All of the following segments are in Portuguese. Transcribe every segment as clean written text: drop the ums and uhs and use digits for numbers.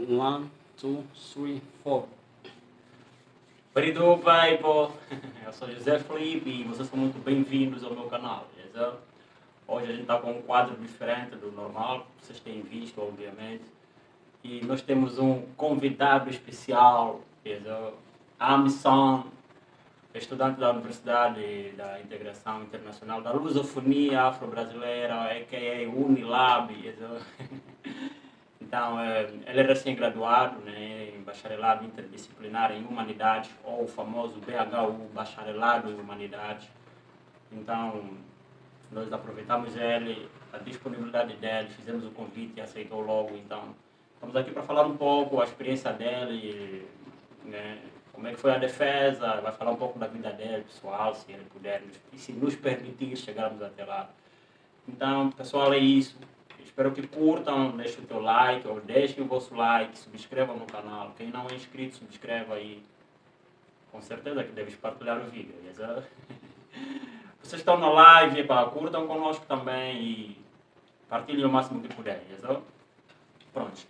One, two, three, four. Querido Bible, eu sou José Felipe e vocês são muito bem-vindos ao meu canal. Beleza? Hoje a gente está com um quadro diferente do normal, vocês têm visto, obviamente. E nós temos um convidado especial, beleza? Amisson, estudante da Universidade da Integração Internacional da Lusofonia Afro-Brasileira, a.k.a. Unilab. Beleza? Então, ele é recém-graduado, né, em bacharelado interdisciplinar em Humanidades, ou o famoso BHU, Bacharelado em Humanidades. Então, nós aproveitamos a disponibilidade dele, fizemos o convite e aceitou logo. Então, estamos aqui para falar um pouco a experiência dele, né, como é que foi a defesa, vai falar um pouco da vida dele, pessoal, se ele puder, e se nos permitir chegarmos até lá. Então, pessoal, é isso. Espero que curtam, deixem o teu like, ou deixem o vosso like, subscrevam no canal. Quem não é inscrito, subscreva aí. Com certeza que deves partilhar o vídeo, beleza? Vocês estão na live, pá, curtam conosco também e partilhem o máximo que puderem, beleza? Pronto.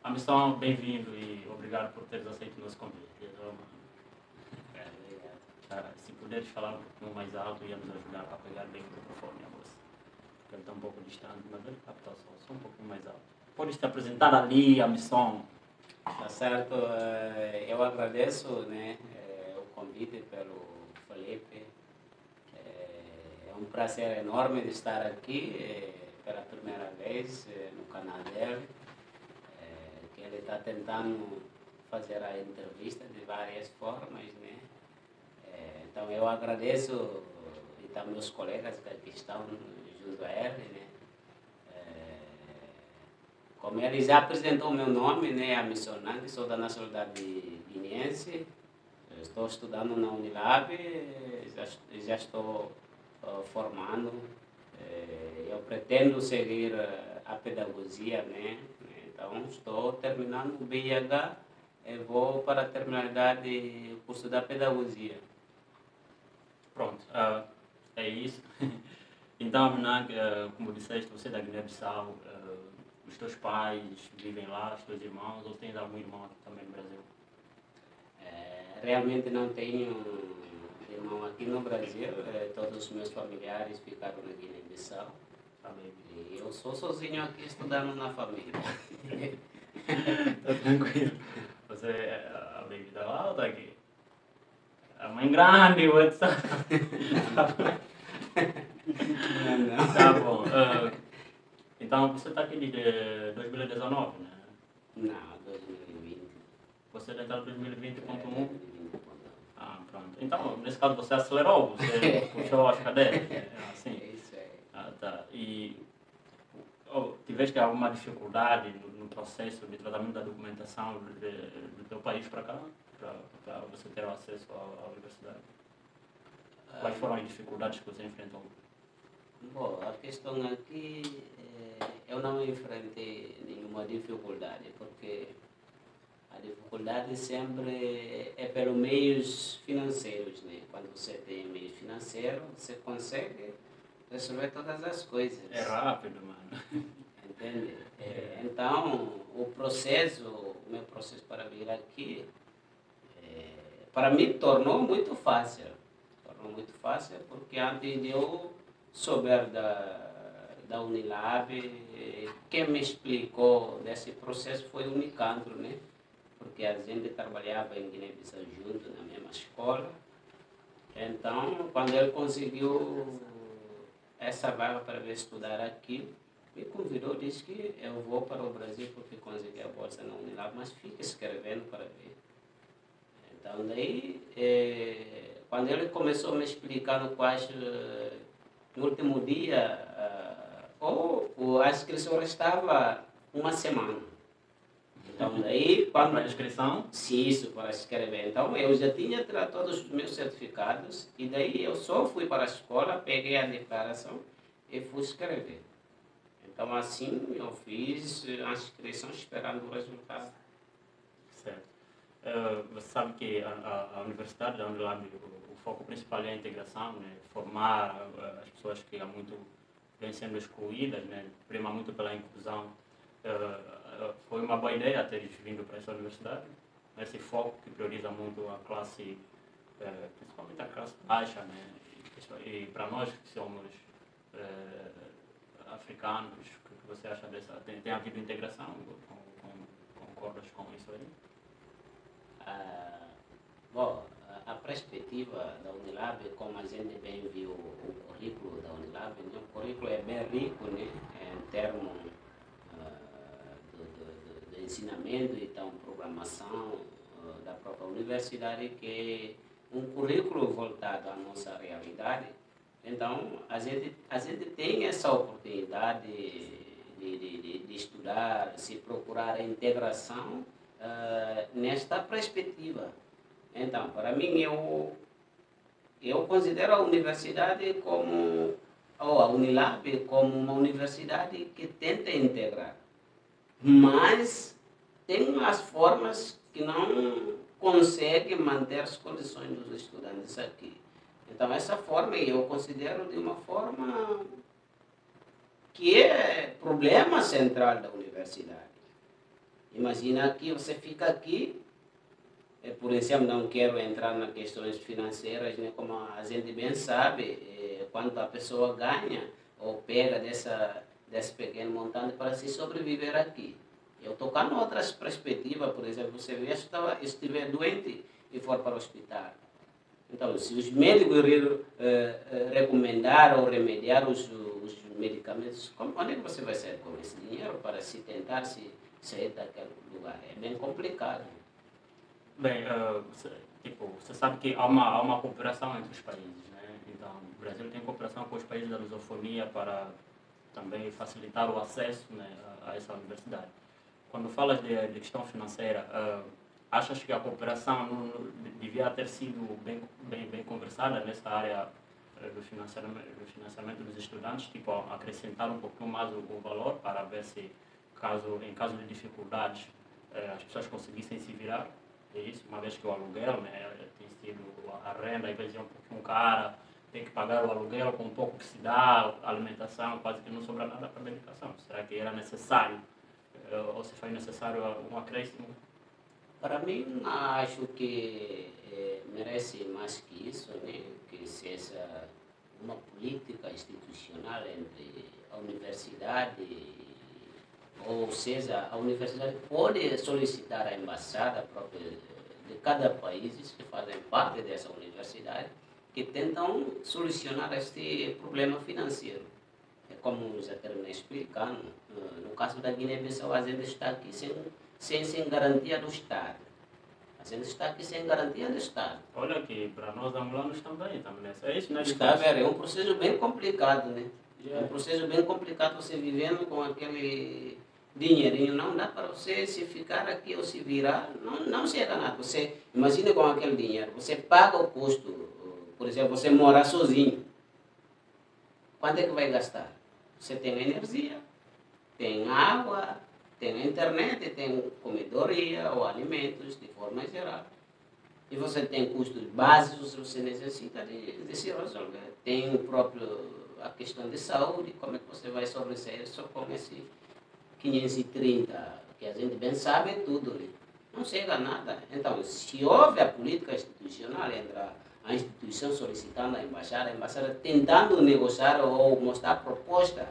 Amisson, bem-vindo e obrigado por teres aceito o nosso convite, beleza, mano? Se puderes falar um pouquinho mais alto, ia nos ajudar a pegar bem o microfone, a voz. Ele está um pouco distante, mas ele capta só um pouquinho mais alto. Podes te apresentar ali, Amisson? Tá certo? Eu agradeço, né, o convite pelo Felipe. É um prazer enorme de estar aqui pela primeira vez no canal dele, que ele está tentando fazer a entrevista de várias formas, né? Então eu agradeço e também meus colegas que aqui estão junto a ele, né? Como ele já apresentou o meu nome, né, Amisson Nang, sou da nacionalidade guineense, estou estudando na Unilab, já estou formando, eu pretendo seguir a pedagogia, né, então estou terminando o BIH e vou para a terminalidade do curso da pedagogia. Pronto, é isso. Então, Nang, como disseste, você é da Guiné-Bissau, os teus pais vivem lá, os teus irmãos, ou tens algum irmão aqui também no Brasil? Realmente não tenho irmão aqui no Brasil, todos os meus familiares ficaram na Guiné-Bissau. E eu sou sozinho aqui estudando na família. Tá tranquilo. Você, a baby tá lá ou tá aqui? A mãe grande, what's up? Não. Tá bom. Então, você está aqui de 2019, né? Não, 2020. Você entrou em 2020.1? Ah, pronto. Então, nesse caso, você acelerou, você puxou as cadeiras. Assim. É isso aí. Ah, tá. E tiveste alguma dificuldade no processo de tratamento da documentação do teu país para cá? Para você ter acesso à universidade? Quais foram as dificuldades que você enfrentou? Bom, a questão aqui, eu não enfrentei nenhuma dificuldade, porque a dificuldade sempre é pelos meios financeiros, né? Quando você tem meios financeiros, você consegue resolver todas as coisas. É rápido, mano. Entende? Então, o meu processo para vir aqui, para mim tornou muito fácil. Tornou muito fácil porque antes de eu souber da Unilab, quem me explicou desse processo foi o Nicandro, né? Porque a gente trabalhava em Guiné-Bissau junto, na mesma escola. Então, quando ele conseguiu essa vaga para vir estudar aqui, me convidou, disse que eu vou para o Brasil porque consegui a bolsa na Unilab, mas fica escrevendo para ver. Então, daí, quando ele começou a me explicar no último dia, a inscrição estava uma semana. Então, daí, Para a inscrição? Sim, isso, para escrever. Então, eu já tinha tirado todos os meus certificados e daí eu só fui para a escola, peguei a declaração e fui escrever. Então, assim, eu fiz a inscrição esperando o resultado. Certo. Você sabe que a Universidade da Unilab, o foco principal é a integração, né? Formar as pessoas que há muito vêm sendo excluídas, né? Prima muito pela inclusão. foi uma boa ideia teres vindo para essa universidade, esse foco que prioriza muito a classe, principalmente a classe baixa, né? E para nós que somos africanos, o que você acha dessa? Tem havido integração? Concordas com isso aí? Bom, a perspectiva da Unilab, como a gente bem viu o currículo da Unilab, né? O currículo é bem rico, né? Em termos do ensinamento e então programação da própria universidade, que é um currículo voltado à nossa realidade. Então, a gente tem essa oportunidade de estudar, se procurar a integração nesta perspectiva. Então, para mim, eu considero a universidade como, ou a Unilab, como uma universidade que tenta integrar, mas tem as formas que não conseguem manter as condições dos estudantes aqui. Então, essa forma eu considero de uma forma que é problema central da universidade. Imagina que você fica aqui, por exemplo, não quero entrar nas questões financeiras, né, como a gente bem sabe, quanto a pessoa ganha ou pega desse pequeno montante para se sobreviver aqui. Eu tocar em outras perspectivas, por exemplo, você vê, se estiver doente e for para o hospital. Então, se os médicos recomendaram ou remediar os medicamentos, onde é que você vai sair com esse dinheiro para se tentar sair daquele lugar? É bem complicado. Bem, você sabe que há uma cooperação entre os países, né? Então, o Brasil tem cooperação com os países da lusofonia para também facilitar o acesso, né, a essa universidade. Quando falas de questão financeira, achas que a cooperação não devia ter sido bem conversada nessa área do financiamento dos estudantes, tipo, acrescentar um pouquinho mais o valor para ver se, em caso de dificuldades, as pessoas conseguissem se virar? É isso, uma vez que o aluguel, né, tem sido a renda, às vezes é um pouquinho cara, tem que pagar o aluguel com um pouco que se dá, alimentação, quase que não sobra nada para a medicação. Será que era necessário, ou se foi necessário um acréscimo? Para mim, acho que merece mais que isso, né? Que seja uma política institucional entre a universidade, ou seja, a universidade pode solicitar a embaixada própria de cada país que fazem parte dessa universidade, que tentam solucionar este problema financeiro. É como já terminei explicando, no caso da Guiné-Bissau, a gente está aqui sem garantia do Estado. A gente está aqui sem garantia do Estado. Olha que para nós angolanos também é isso, né? Está a ver, é um processo bem complicado, né? É um processo bem complicado você vivendo com aquele dinheirinho. Não dá para você se ficar aqui ou se virar, não chega nada. Você imagina com aquele dinheiro, você paga o custo, por exemplo, você morar sozinho. Quanto é que vai gastar? Você tem energia, tem água, tem internet, tem comedoria ou alimentos de forma geral. E você tem custos básicos que você necessita de se resolver. Tem a questão de saúde, como é que você vai sobressair só com esse 530, que a gente bem sabe é tudo, né? Não chega a nada. Então, se houve a política institucional entre a instituição solicitando a embaixada tentando negociar ou mostrar proposta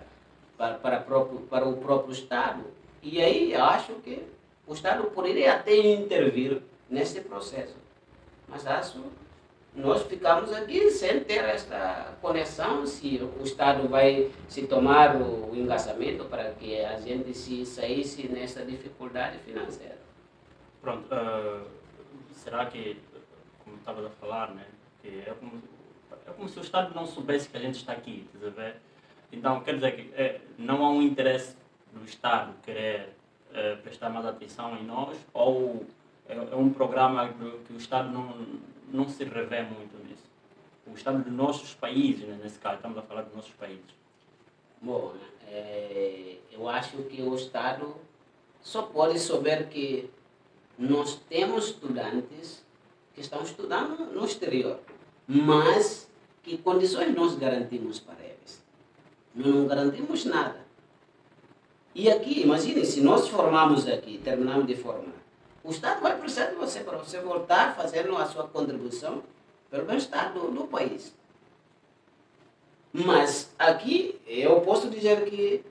para o próprio Estado, e aí acho que o Estado poderia até intervir nesse processo. Mas acho nós ficamos aqui sem ter esta conexão, se o Estado vai se tomar o engasamento para que a gente se saísse nessa dificuldade financeira. Pronto, será que, como estava a falar, né, que é como se o Estado não soubesse que a gente está aqui, quer dizer, então quer dizer que não há um interesse do Estado querer prestar mais atenção em nós, ou é um programa que o Estado não se revê muito nisso? O Estado dos nossos países, né, nesse caso, estamos a falar dos nossos países. Bom, eu acho que o Estado só pode saber que nós temos estudantes que estão estudando no exterior, mas que condições nós garantimos para eles? Não garantimos nada. E aqui, imagine, se nós formamos aqui, terminamos de formar, o Estado vai precisar de você para você voltar fazendo a sua contribuição pelo bem-estar do país. Mas aqui eu posso dizer que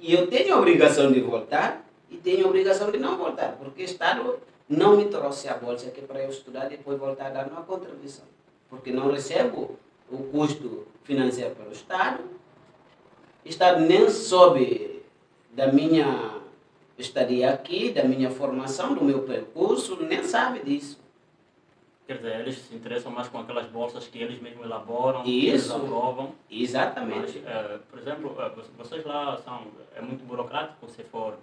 eu tenho a obrigação de voltar e tenho a obrigação de não voltar, porque o Estado não me trouxe a bolsa aqui para eu estudar e depois voltar a dar uma contribuição. Porque não recebo o custo financeiro pelo Estado, o Estado nem soube da minha estadia aqui, da minha formação, do meu percurso, nem sabe disso. Quer dizer, eles se interessam mais com aquelas bolsas que eles mesmos elaboram, que Isso. eles aprovam. Exatamente. Mas, por exemplo, vocês lá é muito burocrático se for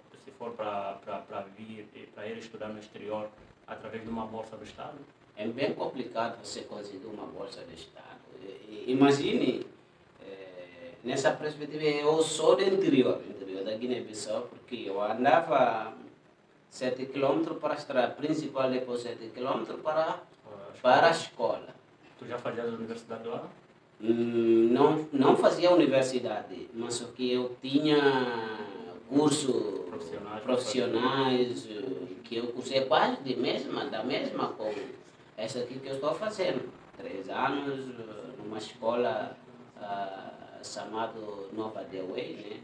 para ir estudar no exterior através de uma bolsa do Estado? É bem complicado você conseguir uma bolsa do Estado. Imagine, nessa perspectiva, eu sou do interior da Guiné-Bissau, porque eu andava 7 km para a estrada principal, depois 7 km para a escola. Tu já fazias a universidade lá? Não fazia universidade, mas o que eu tinha cursos profissionais que eu cursei quase da mesma com essa aqui que eu estou fazendo. 3 anos numa escola chamada Nova Dewey, né?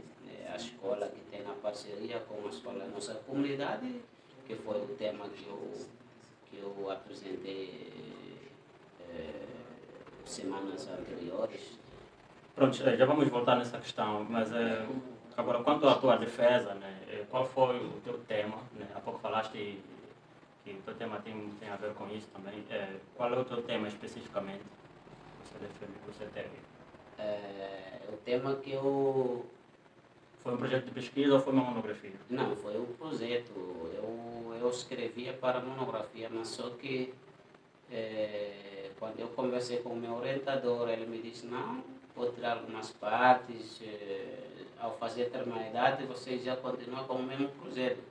A escola que tem a parceria com a escola da nossa comunidade, que foi o tema que eu apresentei semanas anteriores. Pronto, já vamos voltar nessa questão, mas agora, quanto à tua defesa, né, qual foi o teu tema? Né? Há pouco falaste que o teu tema tem a ver com isso também. Qual é o teu tema especificamente que você teve? O tema que eu... Foi um projeto de pesquisa ou foi uma monografia? Não, foi um projeto. Eu escrevia para monografia, mas só que quando eu conversei com o meu orientador, ele me disse, não, vou tirar algumas partes, ao fazer a terminalidade você já continua com o mesmo projeto.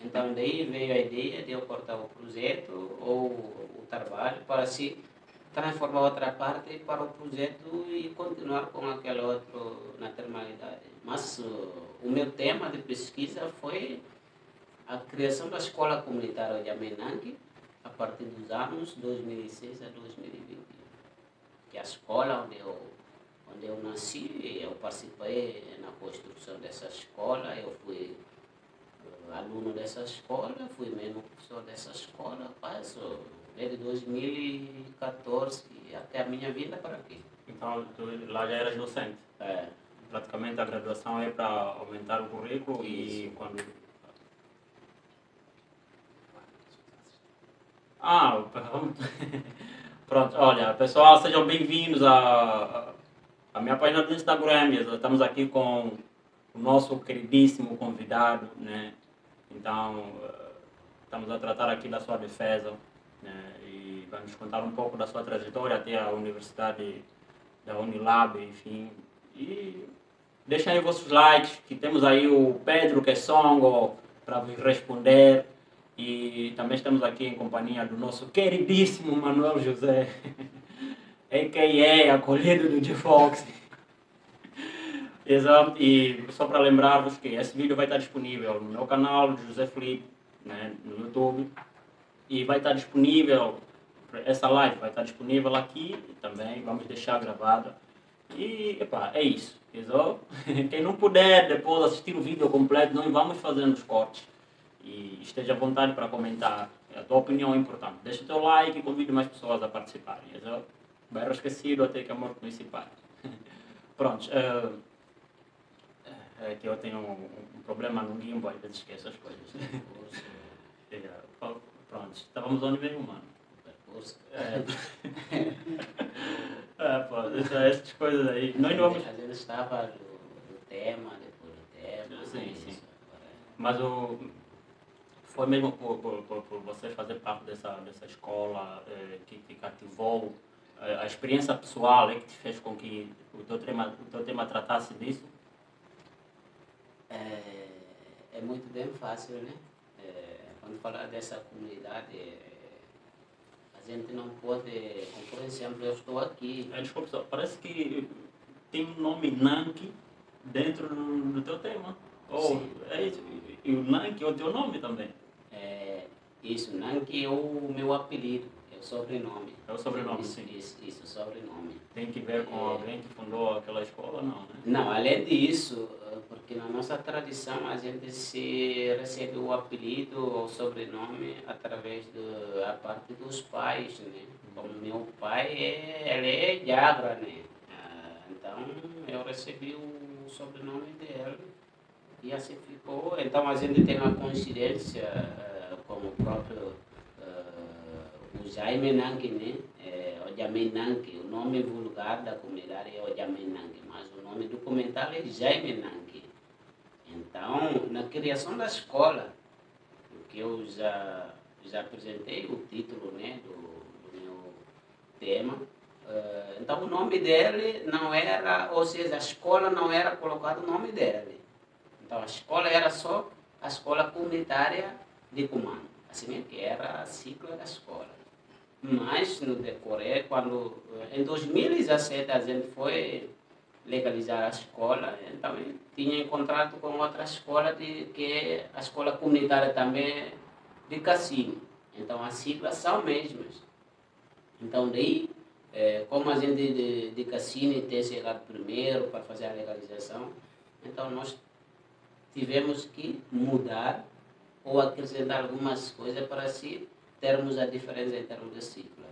Então daí veio a ideia de eu cortar o projeto ou o trabalho para se transformar outra parte para o projeto e continuar com aquele outro na terminalidade. Mas o meu tema de pesquisa foi a criação da escola comunitária de Amenangue a partir dos anos 2006 a 2021. Que é a escola onde eu nasci, eu participei na construção dessa escola, eu fui aluno dessa escola, fui mesmo professor dessa escola, passo desde 2014 até a minha vinda para aqui. Então, tu lá já eras docente? É. Praticamente a graduação é para aumentar o currículo. Isso. E quando... Pronto, olha, pessoal, sejam bem-vindos à minha página do Instagram. Estamos aqui com o nosso queridíssimo convidado, né? Então, estamos a tratar aqui da sua defesa, né? E vai nos contar um pouco da sua trajetória até a Universidade da Unilab, enfim. E deixem aí vossos likes, que temos aí o Pedro Kessongo para vos responder. E também estamos aqui em companhia do nosso queridíssimo Manuel José, a.k.a. acolhido do G-Fox. Exato, e só para lembrar-vos que esse vídeo vai estar disponível no meu canal, José Felipe, né, no YouTube. E vai estar disponível, essa live vai estar disponível aqui também, vamos deixar gravada. E, é isso. Exato. Quem não puder depois assistir o vídeo completo, nós vamos fazendo os cortes. E esteja à vontade para comentar. A tua opinião é importante. Deixa o teu like e convide mais pessoas a participarem. Bairro esquecido até que a morte nos separe. Pronto. É que eu tenho um problema no gimbal, às vezes esqueço as coisas. Pronto. Estávamos onde mesmo, mano? Essas coisas aí. Nós não vamos... Às vezes estava do tema, depois do tema. Sim. Mas foi mesmo por você fazer parte dessa escola que te cativou, a experiência pessoal que te fez com que o teu tema tratasse disso? É muito bem fácil, né? Quando falar dessa comunidade, a gente não pode, como por exemplo, eu estou aqui. Desculpa, parece que tem um nome Nanki dentro do teu tema. Oh, Sim. é isso. E o Nanki é o teu nome também. Isso, Nanki é o meu apelido, é o sobrenome. É o sobrenome, Isso, sim. isso, sobrenome. Tem que ver com alguém que fundou aquela escola, não, né? Não, além disso, porque na nossa tradição a gente se recebe o apelido ou sobrenome através da parte dos pais, né? Como meu pai, ele é Jagra, né? Então eu recebi o sobrenome dele e assim ficou. Então a gente tem uma coincidência, como o próprio o Jaime Nanki, né? O Jaime Nanki, o nome vulgar da comunidade é o Jaime Nanki, mas o nome documental é Jaime Nanki. Então, na criação da escola, que eu já apresentei o título, né, do meu tema, então o nome dele não era, ou seja, a escola não era colocado o nome dele. Então a escola era só a escola comunitária de comando, assim que era a sigla da escola. Mas no decorrer, quando em 2017 a gente foi legalizar a escola, então eu tinha encontrado com outra escola que é a escola comunitária também de Cassino. Então as siglas são mesmas. Então daí, como a gente de Cassino tem chegado primeiro para fazer a legalização, então nós tivemos que mudar ou acrescentar algumas coisas para assim termos a diferença em termos de sigla.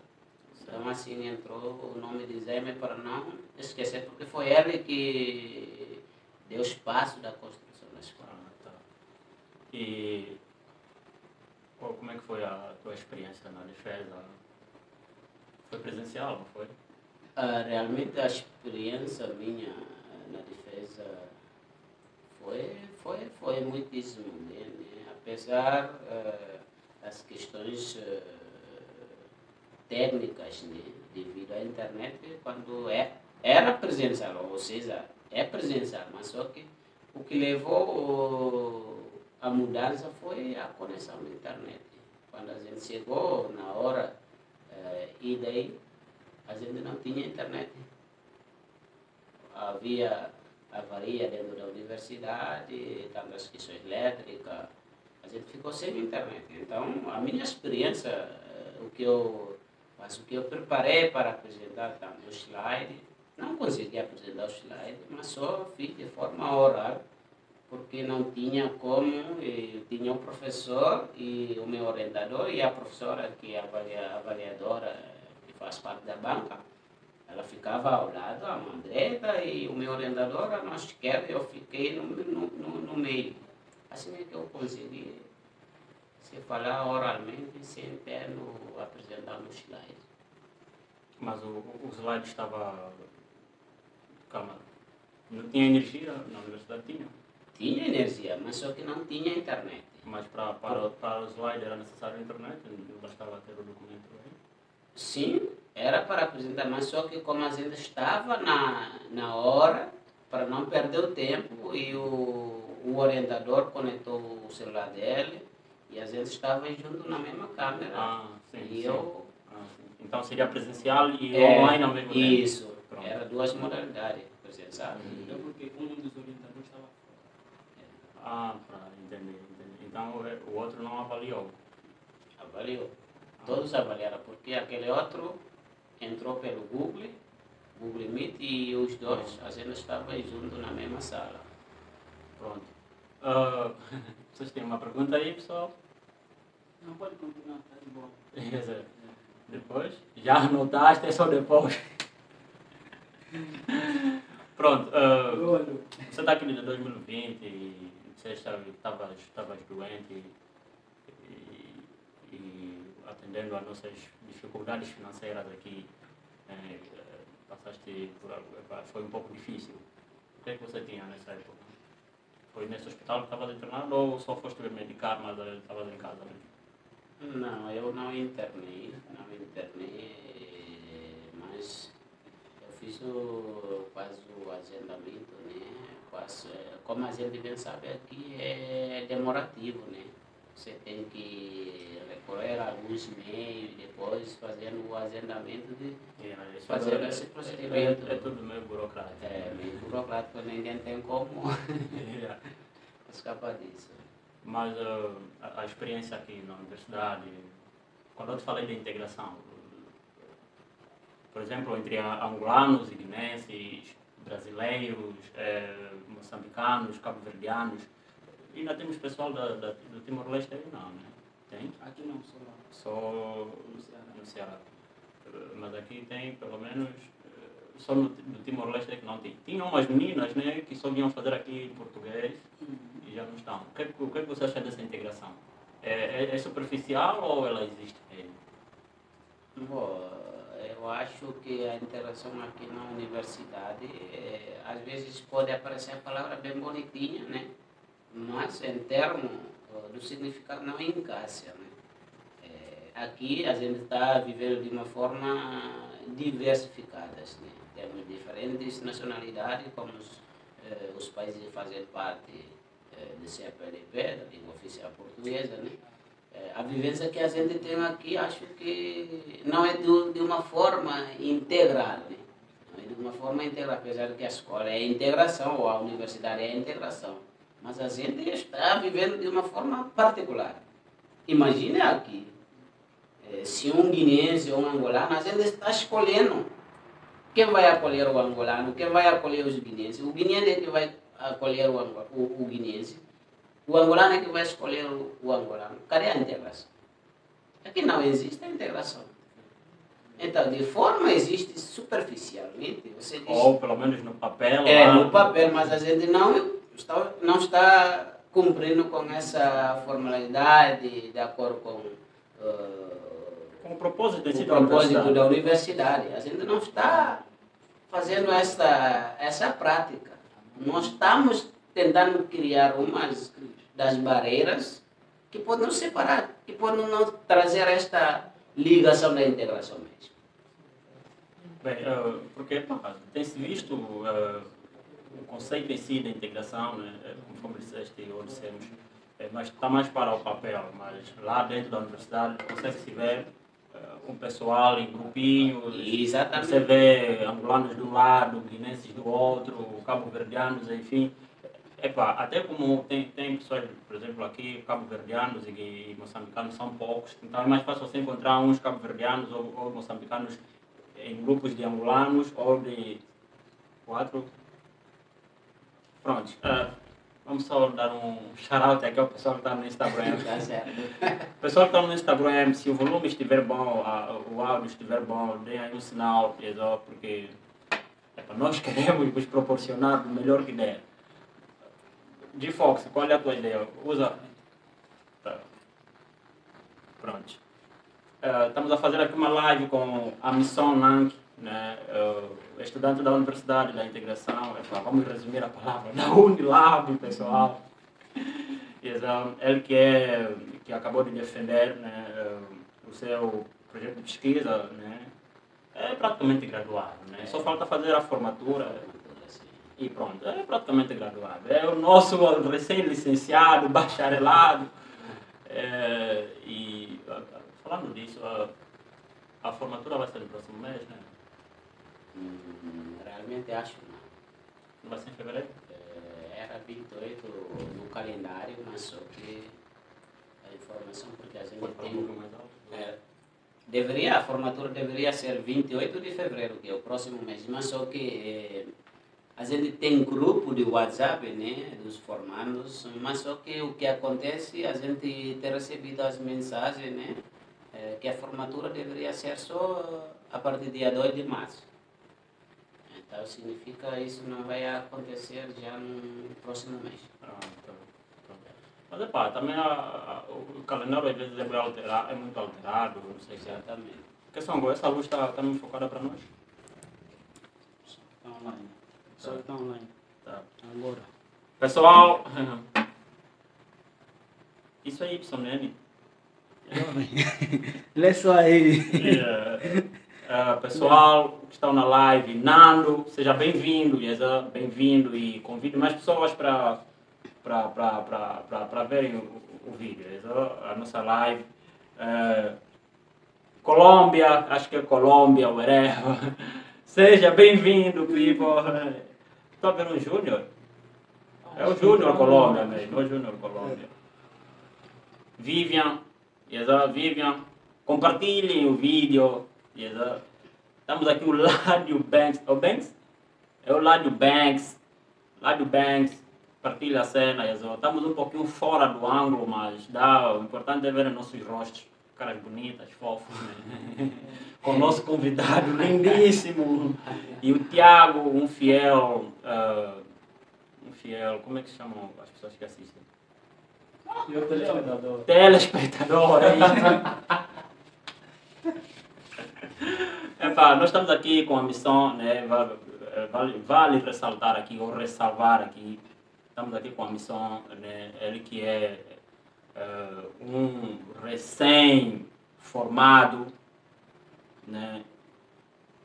Então assim entrou o nome de Zeme para não esquecer, porque foi ele que deu espaço da construção da escola. Tá. E como é que foi a tua experiência na defesa? Foi presencial, não foi? Realmente a experiência minha na defesa foi muitíssimo bem, né? Apesar das questões técnicas, né? Devido à internet, quando era presencial, ou seja, é presencial, mas só que o que levou a mudança foi a conexão da internet. Quando a gente chegou na hora, e daí a gente não tinha internet. Havia avaria dentro da universidade, tantas questões elétricas, a gente ficou sem internet. Então, a minha experiência, o que eu preparei para apresentar tanto o slide, não consegui apresentar o slide, mas só fiz de forma oral, porque não tinha como, tinha o professor e o meu orientador e a professora que é a avaliadora, que faz parte da banca, ela ficava ao lado, a Mandreta, e o meu orientador, a nossa esquerda, eu fiquei no meio. Assim é que eu consegui se falar oralmente sem ter apresentar no slide. Mas o slide estava... Calma. Não tinha energia na universidade? Tinha. Tinha energia, mas só que não tinha internet. Mas para o slide era necessário a internet? Não bastava ter o documento aí? Sim, era para apresentar, mas só que como a gente estava na hora, para não perder o tempo, e o orientador conectou o celular dele, e a gente estava junto na mesma câmera. Sim, e sim. eu... Sim. Então seria presencial e online ao mesmo tempo? Isso, Pronto. era duas modalidades, presencial. É porque um dos orientadores estava fora. Entendi. Então o outro não avaliou? Avaliou. Todos avaliaram, porque aquele outro entrou pelo Google Meet, e os dois, a gente estava junto na mesma sala. Pronto. Vocês têm uma pergunta aí, pessoal? Não pode continuar, está de boa. Depois? Já anotaste, é só depois. Pronto. Você está aqui desde 2020 e você estavas doente e atendendo às nossas dificuldades financeiras aqui, foi um pouco difícil. O que é que você tinha nessa época? Foi nesse hospital que estavas internado ou só foste medicar, mas estavas em casa mesmo? Não, eu não internei, mas eu fiz quase o agendamento, né? Como a gente bem sabe, aqui é demorativo, né? Você tem que recorrer a alguns meios, depois fazendo o agendamento de fazer esse procedimento. É tudo meio burocrático. Meio burocrático, ninguém tem como escapar disso. Mas a experiência aqui na universidade, quando eu te falei da integração, por exemplo, entre angolanos e guinenses, brasileiros, moçambicanos, cabo-verdianos, ainda temos pessoal do Timor-Leste aí não, né? Tem? Aqui não, só lá. Só No Ceará. no Ceará. Mas aqui tem, pelo menos, só no Timor-Leste é que não tem. Tinham umas meninas, né, que só vinham fazer aqui em português e já não estão. O que é que você acha dessa integração? É superficial ou ela existe mesmo? Bom, eu acho que a interação aqui na universidade, às vezes pode aparecer a palavra bem bonitinha, né? Mas em termos do significado não encaixa, né? Aqui a gente está vivendo de uma forma diversificada, né? Temos diferentes nacionalidades, como os países que fazem parte do CPLP, da língua oficial portuguesa, né? A vivência que a gente tem aqui, acho que não é de uma forma integral, né? Não é de uma forma integral, apesar de que a escola é a integração, ou a universidade é a integração. Mas a gente está vivendo de uma forma particular. Imagine aqui, se um guineense ou um angolano, a gente está escolhendo quem vai acolher o angolano, quem vai acolher os guineenses. O guineense é que vai acolher o guineense. O angolano é que vai escolher o angolano. Cadê a integração? Aqui não existe a integração. Então, de forma existe superficialmente. Você diz, Ou pelo menos no papel. no papel, mas a gente não está cumprindo com essa formalidade de acordo com com o propósito, o propósito da universidade. A gente não está fazendo essa prática. Nós estamos tentando criar umas das barreiras que podem nos separar, que podem não trazer esta ligação da integração mesmo. Bem, porque tem-se visto o conceito em si da integração, né, como disseste ou dissemos, mas está mais para o papel, mas lá dentro da universidade consegue-se ver um pessoal em grupinhos. Exatamente. Você vê angolanos de um lado, guinenses do outro, cabo-verdianos, enfim. Até como tem pessoas, por exemplo, aqui, cabo-verdianos e moçambicanos são poucos, então é mais fácil você encontrar uns cabo-verdianos ou moçambicanos em grupos de angolanos ou de 4. Pronto. Vamos só dar um shout-out aqui ao pessoal que está no Instagram. Tá certo. O pessoal que está no Instagram, se o volume estiver bom, o áudio estiver bom, deem aí um sinal, porque nós queremos vos proporcionar o melhor que der. De Fox, qual é a tua ideia? Usa. Tá. Pronto. Estamos a fazer aqui uma live com a Missão Nank, né? Estudante da Universidade da Integração. Vamos resumir a palavra da Unilab, pessoal. Ele que acabou de defender, né, o seu projeto de pesquisa, né? É praticamente graduado, né? Só falta fazer a formatura. E pronto, é praticamente graduado. É o nosso recém-licenciado, bacharelado. E falando disso, a formatura vai ser no próximo mês, né? Realmente acho que não. Não vai ser em fevereiro? Era 28 no calendário, mas só que a informação, porque a gente Pode falar um pouco mais alto? a formatura deveria ser 28 de fevereiro, que é o próximo mês, mas só que a gente tem grupo de WhatsApp, né, dos formandos, mas só que o que acontece, a gente tem recebido as mensagens, né, que a formatura deveria ser só a partir do dia 2 de março. Então significa isso não vai acontecer já no próximo mês. Mas também o calendário às vezes é muito alterado, não sei se é. Exatamente. Porque Songo, essa luz está muito focada para nós? Está online. Só está online. Tá. Agora. Pessoal, isso é YN. Lê só aí. Pessoal que estão na live, Nando, seja bem-vindo, bem-vindo e convido mais pessoas para verem o vídeo, a nossa live. Colômbia, acho que é Colômbia, whatever. Seja bem-vindo, people. Estou a ver um Júnior. É o Júnior Colômbia mesmo, é o Júnior Colômbia. Vivian, Vivian, compartilhem o vídeo. Estamos aqui o Ládio Banks. O Banks? É o Ládio Banks. Ládio Banks. Partilha a cena. Estamos um pouquinho fora do ângulo, mas o importante é ver os nossos rostos. Caras bonitas, fofos, né? Com o nosso convidado lindíssimo. E o Tiago, um fiel, como é que se chamam as pessoas que assistem? E o telespectador. Telespectador, é isso. Nós estamos aqui com a missão, né? Vale ressaltar aqui, ou ressalvar aqui, estamos aqui com a missão, né? Ele que é um recém-formado, né?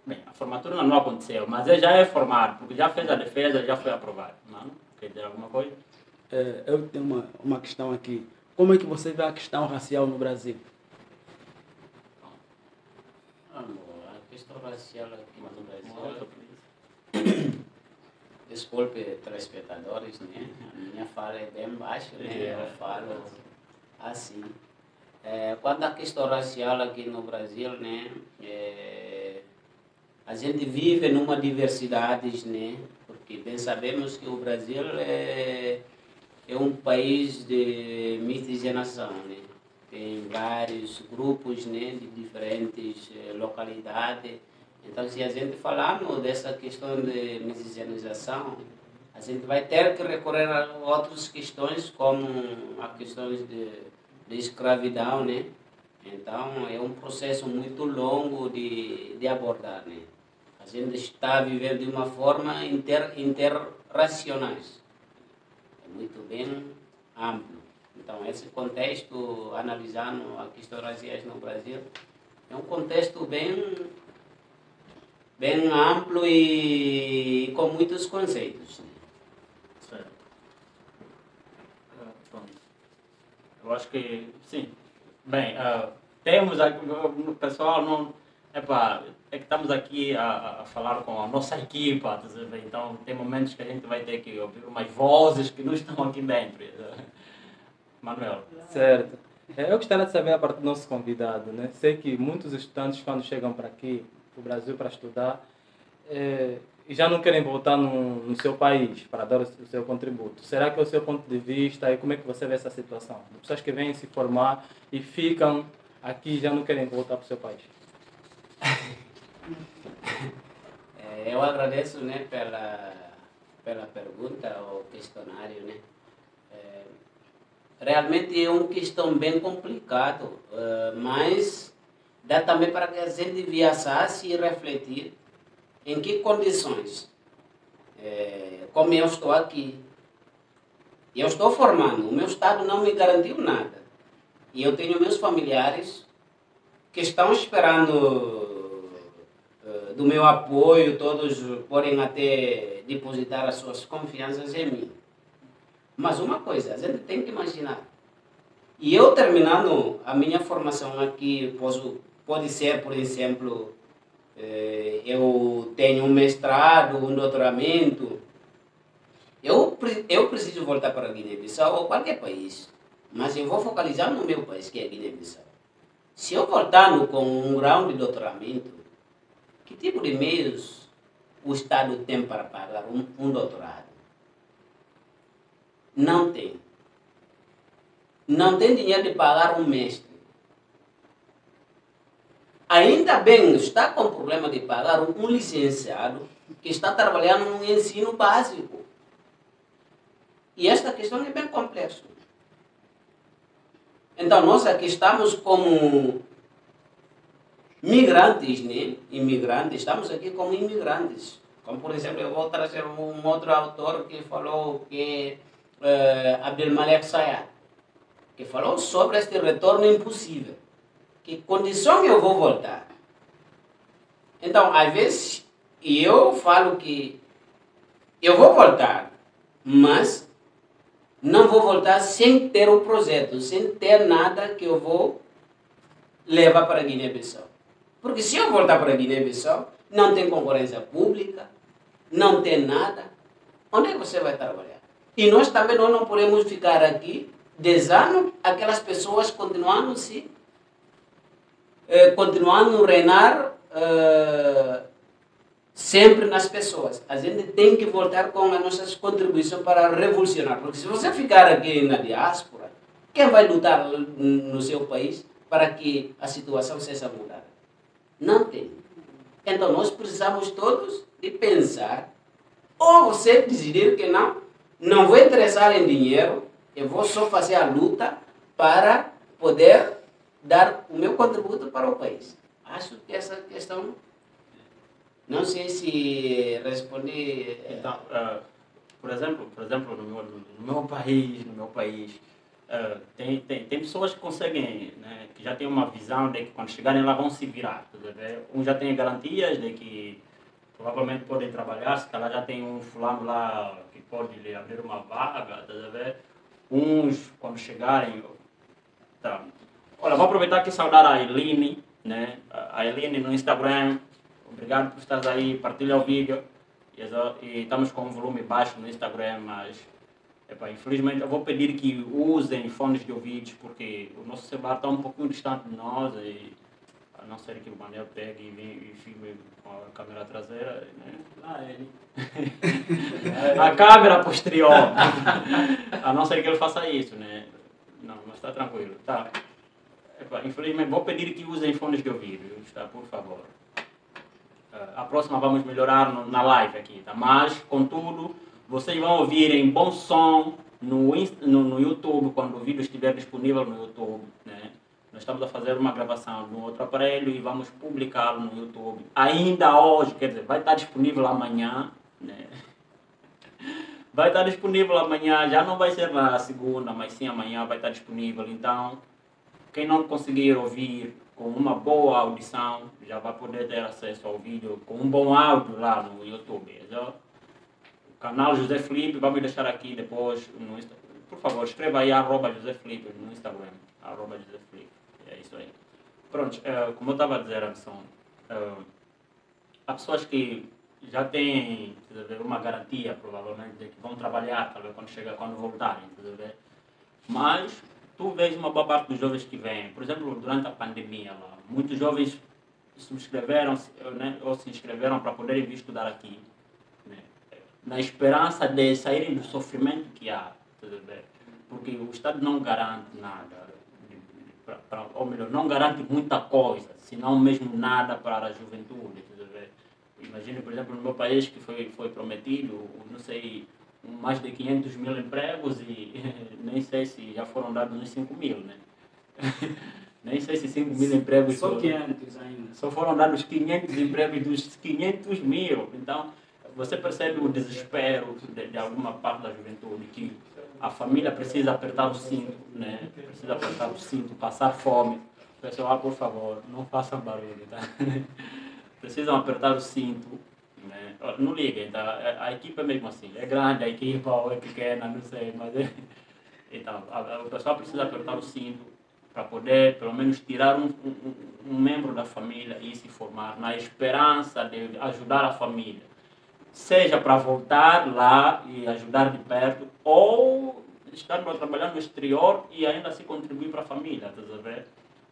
Bem, a formatura não aconteceu, mas ele já é formado, porque já fez a defesa, já foi aprovado. Não? Quer dizer alguma coisa? Eu tenho uma questão aqui. Como é que você vê a questão racial no Brasil? A questão racial aqui no Brasil... Desculpe, telespectadores, né? A minha fala é bem baixa, né? Eu falo assim. Quanto à questão racial aqui no Brasil, né? A gente vive numa diversidade, né? Porque bem sabemos que o Brasil é um país de miscigenação, né? Tem vários grupos, né? De diferentes localidades. Então, se a gente falarmos dessa questão de miscigenação, a gente vai ter que recorrer a outras questões, como a questões de escravidão, né? Então, é um processo muito longo de abordar, né? A gente está vivendo de uma forma interracionais. É muito bem amplo. Então, esse contexto, analisando a questão raciais no Brasil, é um contexto bem amplo e com muitos conceitos. Certo. Eu acho que, sim. Bem, temos aqui, o pessoal não... é que estamos aqui a falar com a nossa equipa, então tem momentos que a gente vai ter que ouvir umas vozes que não estão aqui dentro. Manuel. Certo. Eu gostaria de saber a parte do nosso convidado, né? Sei que muitos estudantes, quando chegam para aqui, para o Brasil, para estudar, e já não querem voltar no seu país para dar o seu contributo. Será que é o seu ponto de vista e como é que você vê essa situação? De pessoas que vêm se formar e ficam aqui e já não querem voltar para o seu país. Eu agradeço, né, pela pergunta ou questionário, né? Realmente é uma questão bem complicada, mas dá também para que a gente viajasse e refletir em que condições, como eu estou aqui, eu estou formando, o meu Estado não me garantiu nada. E eu tenho meus familiares que estão esperando do meu apoio, todos podem até depositar as suas confianças em mim. Mas uma coisa, a gente tem que imaginar, e eu terminando a minha formação aqui, pode ser, por exemplo, eu tenho um mestrado, um doutoramento, eu preciso voltar para Guiné-Bissau ou qualquer país, mas eu vou focalizar no meu país, que é Guiné-Bissau. Se eu voltar com um grau de doutoramento, que tipo de meios o Estado tem para pagar um doutorado? Não tem. Não tem dinheiro de pagar um mestre. Ainda bem, está com problema de pagar um licenciado que está trabalhando no ensino básico. E esta questão é bem complexa. Então, nós aqui estamos como migrantes, né? Imigrantes, estamos aqui como imigrantes. Como, por exemplo, eu vou trazer um outro autor que falou que Abdelmalek Sayad, que falou sobre este retorno impossível. Que condição eu vou voltar? Então, às vezes, eu falo que eu vou voltar, mas não vou voltar sem ter um projeto, sem ter nada que eu vou levar para Guiné-Bissau. Porque se eu voltar para Guiné-Bissau, não tem concorrência pública, não tem nada. Onde é que você vai trabalhar? E nós também não podemos ficar aqui 10 anos, aquelas pessoas continuando a reinar sempre nas pessoas. A gente tem que voltar com as nossas contribuições para revolucionar. Porque se você ficar aqui na diáspora, quem vai lutar no seu país para que a situação seja mudada? Não tem. Então nós precisamos todos de pensar, ou você decidir que não vou interessar em dinheiro, eu vou só fazer a luta para poder dar o meu contributo para o país. Acho que essa questão, não sei se respondi. Então, por exemplo, no meu país, tem pessoas que conseguem, né, que já têm uma visão de que quando chegarem lá vão se virar. Tá vendo? Um já tem garantias de que provavelmente podem trabalhar, se calhar já tem um fulano lá que pode lhe abrir uma vaga, tá vendo? Uns, quando chegarem... Tá. Olha, vou aproveitar aqui e saudar a Eline, né? A Eline no Instagram. Obrigado por estar aí, partilha o vídeo. E estamos com um volume baixo no Instagram, mas infelizmente eu vou pedir que usem fones de ouvidos, porque o nosso celular está um pouquinho distante de nós, e a não ser que o Manel pegue e filme com a câmera traseira, né? A câmera posterior, a não ser que ele faça isso, né? Não, mas está tranquilo, tá? Infelizmente vou pedir que usem fones de ouvido, tá? Por favor. A próxima vamos melhorar na live aqui, tá? Mas, contudo, vocês vão ouvir em bom som no YouTube, quando o vídeo estiver disponível no YouTube, né? Nós estamos a fazer uma gravação no outro aparelho e vamos publicá-lo no YouTube. Ainda hoje, quer dizer, vai estar disponível amanhã, né? Vai estar disponível amanhã, já não vai ser na segunda, mas sim amanhã vai estar disponível. Então, quem não conseguir ouvir com uma boa audição, já vai poder ter acesso ao vídeo com um bom áudio lá no YouTube. Então, o canal José Felipe, vamos deixar aqui depois no Instagram. Por favor, escreva aí @José Felipe no Instagram. @José Felipe. É isso aí. Pronto, como eu estava a dizer, Anderson, há pessoas que já têm uma garantia, provavelmente, de que vão trabalhar, talvez quando voltarem. Mas tu vês uma boa parte dos jovens que vêm, por exemplo, durante a pandemia, lá, muitos jovens se inscreveram, né, ou se inscreveram para poderem vir estudar aqui, né, na esperança de saírem do sofrimento que há, porque o Estado não garante nada, ou melhor, não garante muita coisa, se não mesmo nada para a juventude. Imagina, por exemplo, no meu país que foi prometido, não sei, mais de 500 mil empregos e nem sei se já foram dados uns 5 mil, né? Nem sei se 5 mil empregos... Só 500 ainda. Só foram dados 500 empregos dos 500 mil. Então, você percebe o desespero de alguma parte da juventude, que a família precisa apertar o cinto, né? Precisa apertar o cinto, passar fome. Pessoal, por favor, não façam barulho, tá? Precisam apertar o cinto, né? Não liguem, tá? A equipe é mesmo assim, é grande a equipe ou é pequena, não sei, mas então, o pessoal precisa apertar o cinto para poder, pelo menos, tirar um membro da família e se formar na esperança de ajudar a família, seja para voltar lá e ajudar de perto, ou estar para trabalhar no exterior e ainda assim contribuir para a família, tá sabendo?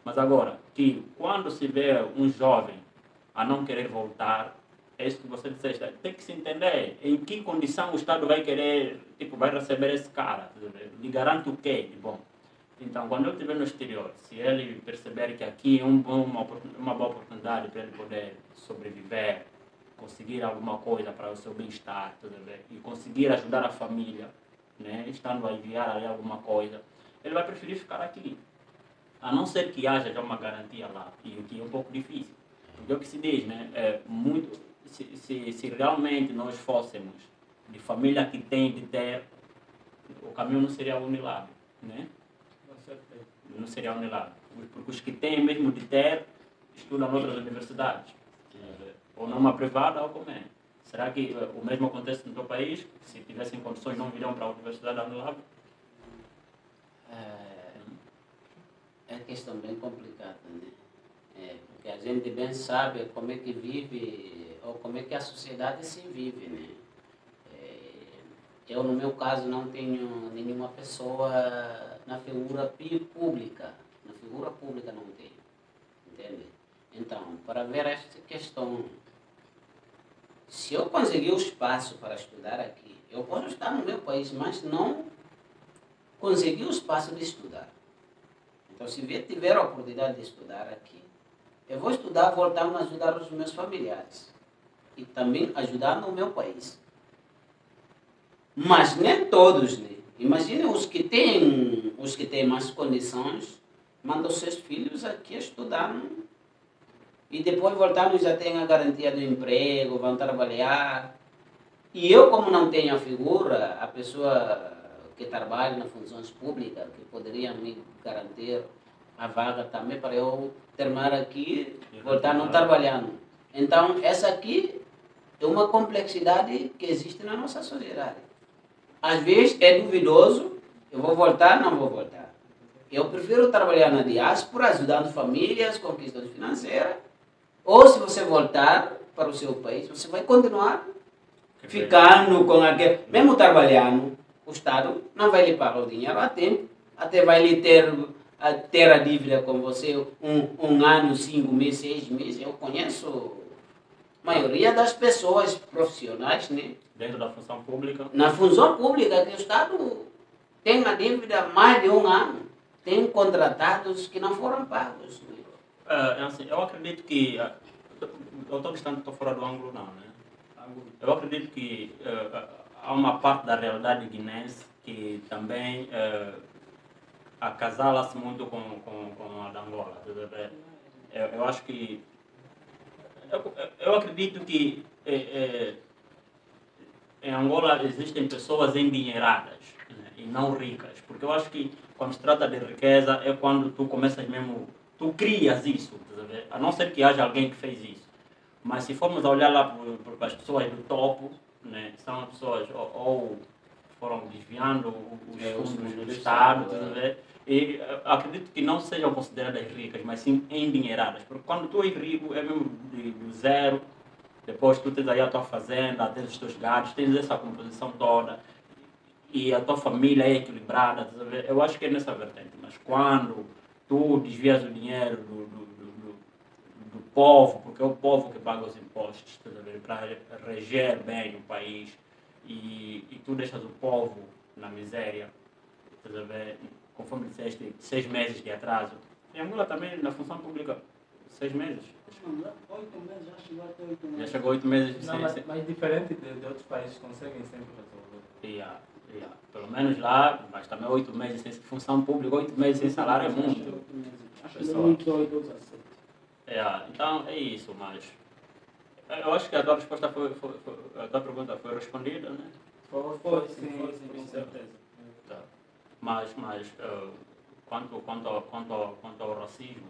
Mas agora, que quando se vê um jovem a não querer voltar, é isso que você disseste, tem que se entender em que condição o Estado vai querer, vai receber esse cara, lhe garante o quê de bom? Então, quando ele estiver no exterior, se ele perceber que aqui é uma boa oportunidade para ele poder sobreviver, conseguir alguma coisa para o seu bem-estar, e conseguir ajudar a família, né, estando a enviar ali alguma coisa, ele vai preferir ficar aqui, a não ser que haja já uma garantia lá, e o que é um pouco difícil. Porque é o que se diz, né? Se realmente nós fôssemos de família que tem de ter, o caminho não seria unilável, né? Não seria unilável. Porque os que têm mesmo de ter, estudam em outras universidades. Ou numa privada ou como é. Será que o mesmo acontece no teu país? Se tivessem condições, não viriam para a universidade unilável? É questão bem complicada, né? Porque a gente bem sabe como é que vive, ou como é que a sociedade se vive, né? Eu, no meu caso, não tenho nenhuma pessoa na figura pública. Na figura pública não tenho. Entende? Então, para ver esta questão, se eu conseguir o espaço para estudar aqui, eu posso estar no meu país, mas não conseguir o espaço de estudar. Então, se eu tiver a oportunidade de estudar aqui, eu vou estudar voltando a ajudar os meus familiares e também ajudando o meu país. Mas nem todos, né? Imagine os que têm mais condições, mandam seus filhos aqui estudar, né? E depois voltando já têm a garantia do emprego, vão trabalhar. E eu, como não tenho a figura, a pessoa que trabalha nas funções públicas, que poderia me garantir a vaga também para eu terminar aqui, voltar não trabalhando. Então, essa aqui é uma complexidade que existe na nossa sociedade. Às vezes é duvidoso, eu vou voltar, não vou voltar. Eu prefiro trabalhar na diáspora, ajudando famílias com questões financeiras, ou se você voltar para o seu país, você vai continuar ficando com aquele... Mesmo trabalhando, o Estado não vai lhe pagar o dinheiro a tempo, até vai lhe ter a dívida com você um ano, 5 meses, 6 meses. Eu conheço a maioria das pessoas profissionais, né? Dentro da função pública? Na função pública, que o Estado tem a dívida mais de um ano. Tem contratados que não foram pagos. Né? Assim, eu acredito que... Eu estou distante, estou fora do ângulo não, né? Eu acredito que há uma parte da realidade guinense que também acasala-se muito com a da Angola. Eu acho que... Eu acredito que em Angola existem pessoas endinheiradas, né, e não ricas. Porque eu acho que quando se trata de riqueza é quando tu começas mesmo... Tu crias isso, a não ser que haja alguém que fez isso. Mas se formos a olhar lá para as pessoas do topo, né, são as pessoas ou foram desviando os fundos do Estado, e acredito que não sejam consideradas ricas, mas sim endinheiradas. Porque quando tu és rico, é mesmo do zero, depois tu tens aí a tua fazenda, tens os teus gados, tens essa composição toda, e a tua família é equilibrada, eu acho que é nessa vertente. Mas quando tu desvias o dinheiro do povo, porque é o povo que paga os impostos, para reger bem o país, e tu deixas o povo na miséria, conforme disseste, 6 meses de atraso. Em Angola também, na função pública, 6 meses. 8 meses, já chegou até 8 meses. Já chegou 8 meses. Não, mas diferente de outros países, conseguem sempre resolver. Pelo menos lá, mas também 8 meses sem função pública, 8 meses sem salário é muito. Acho que 8 ou 12 a 7. Então é isso, mas eu acho que a tua resposta a tua pergunta foi respondida, né? Foi, sim, com certeza. Tá. Mas quanto ao racismo,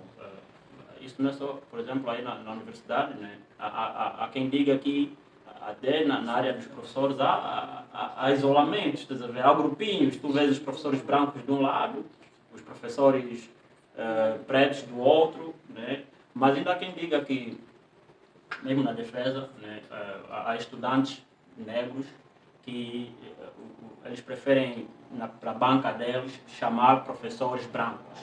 isso não é só, por exemplo, aí na universidade, né? Há quem diga que até na área dos professores há isolamentos, estás a ver? Há grupinhos, tu vês os professores brancos de um lado, os professores pretos do outro, né? Mas ainda há quem diga que, mesmo na defesa, né, há estudantes negros que eles preferem, para a banca deles, chamar professores brancos,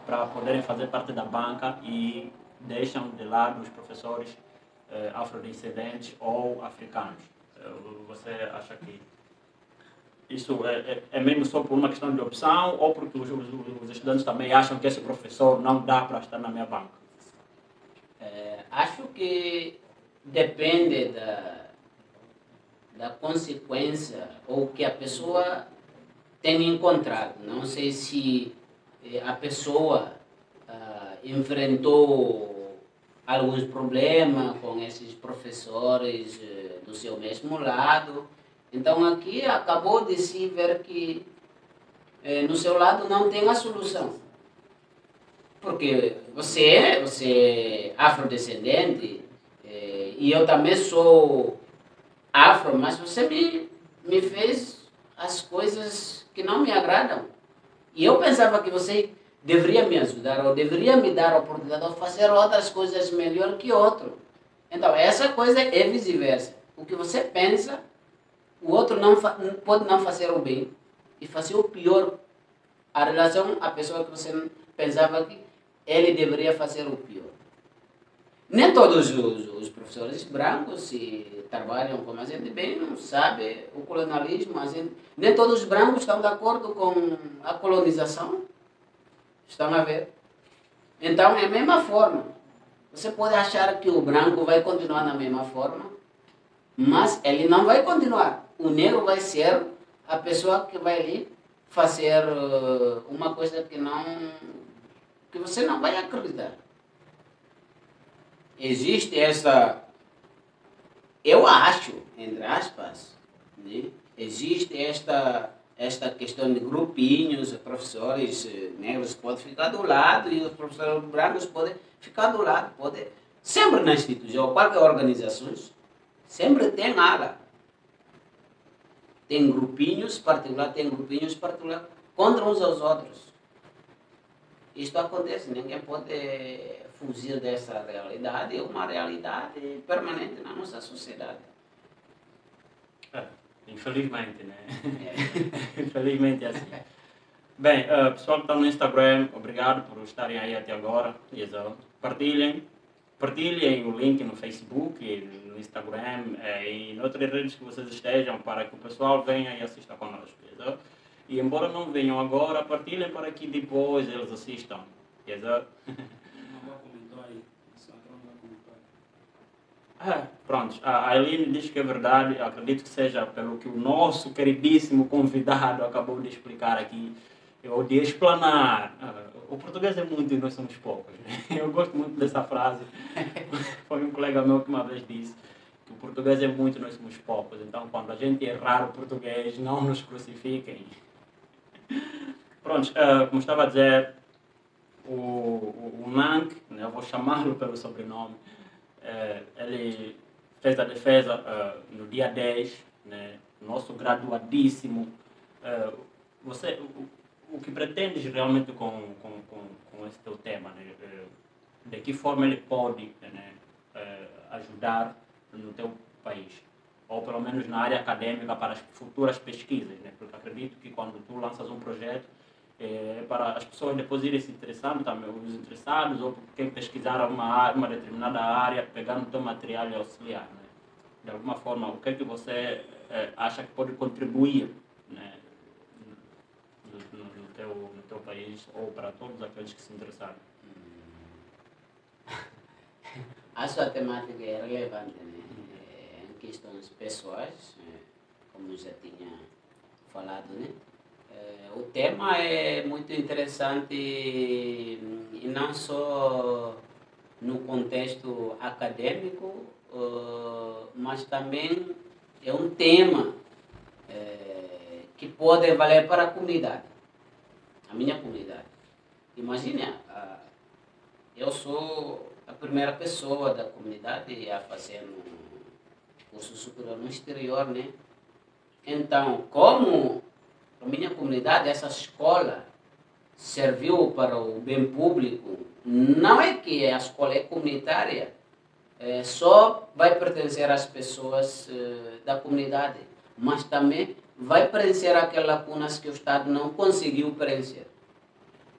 para poderem fazer parte da banca e deixam de lado os professores afrodescendentes ou africanos. Você acha que isso é mesmo só por uma questão de opção ou porque os estudantes também acham que esse professor não dá para estar na minha banca? Acho que depende da consequência ou que a pessoa tem encontrado. Não sei se a pessoa enfrentou alguns problemas com esses professores do seu mesmo lado. Então aqui acabou de se ver que no seu lado não tem a solução. Porque você é afrodescendente e eu também sou afro, mas você me fez as coisas que não me agradam. E eu pensava que você deveria me ajudar ou deveria me dar a oportunidade de fazer outras coisas melhor que outro. Então, essa coisa é vice-versa. O que você pensa, o outro pode não fazer o bem e fazer o pior. A relação, a pessoa que você pensava que ele deveria fazer o pior. Nem todos os professores brancos se trabalham como a gente bem não sabe o colonialismo. Nem todos os brancos estão de acordo com a colonização. Estão a ver? Então, é a mesma forma. Você pode achar que o branco vai continuar na mesma forma, mas ele não vai continuar. O negro vai ser a pessoa que vai ali fazer uma coisa que você não vai acreditar. Existe essa, eu acho, entre aspas, né? Existe esta questão de grupinhos, professores negros podem ficar do lado e os professores brancos podem ficar do lado. Sempre na instituição, qualquer organização, sempre tem ala. Tem grupinhos particulares contra uns aos outros. Isto acontece, ninguém pode fugir dessa realidade, é uma realidade permanente na nossa sociedade. Infelizmente, né? É. Infelizmente é assim. Bem, pessoal que está no Instagram, obrigado por estarem aí até agora. Partilhem o link no Facebook, no Instagram e em outras redes que vocês estejam para que o pessoal venha e assista conosco. E embora não venham agora, partilhem para que depois eles assistam. Comentou aí. Pronto, a Aileen diz que é verdade, acredito que seja pelo que o nosso queridíssimo convidado acabou de explicar aqui, ou de explanar. O português é muito e nós somos poucos. Eu gosto muito dessa frase. Foi um colega meu que uma vez disse que o português é muito e nós somos poucos. Então, quando a gente errar o português, não nos crucifiquem. Pronto, como estava a dizer, o Nank, né, eu vou chamá-lo pelo sobrenome, ele fez a defesa no dia 10, né, nosso graduadíssimo. O que pretendes realmente com esse teu tema? Né? De que forma ele pode, né, ajudar no teu país? Ou pelo menos na área acadêmica para as futuras pesquisas, né? Porque acredito que quando tu lanças um projeto, para as pessoas depois irem se interessando, também os interessados, ou quem pesquisar uma determinada área, pegar no teu material e auxiliar. Né? De alguma forma, o que é que você acha que pode contribuir, né, no teu país, ou para todos aqueles que se interessaram? A sua temática é relevante, né? Em questões pessoais, como já tinha falado, né? O tema é muito interessante e não só no contexto acadêmico, mas também é um tema que pode valer para a comunidade, a minha comunidade. Imagine, eu sou a primeira pessoa da comunidade a fazer um curso superior no exterior, né? Então, como a minha comunidade, essa escola serviu para o bem público, não é que a escola é comunitária, só vai pertencer às pessoas da comunidade, mas também vai preencher aquelas lacunas que o Estado não conseguiu preencher.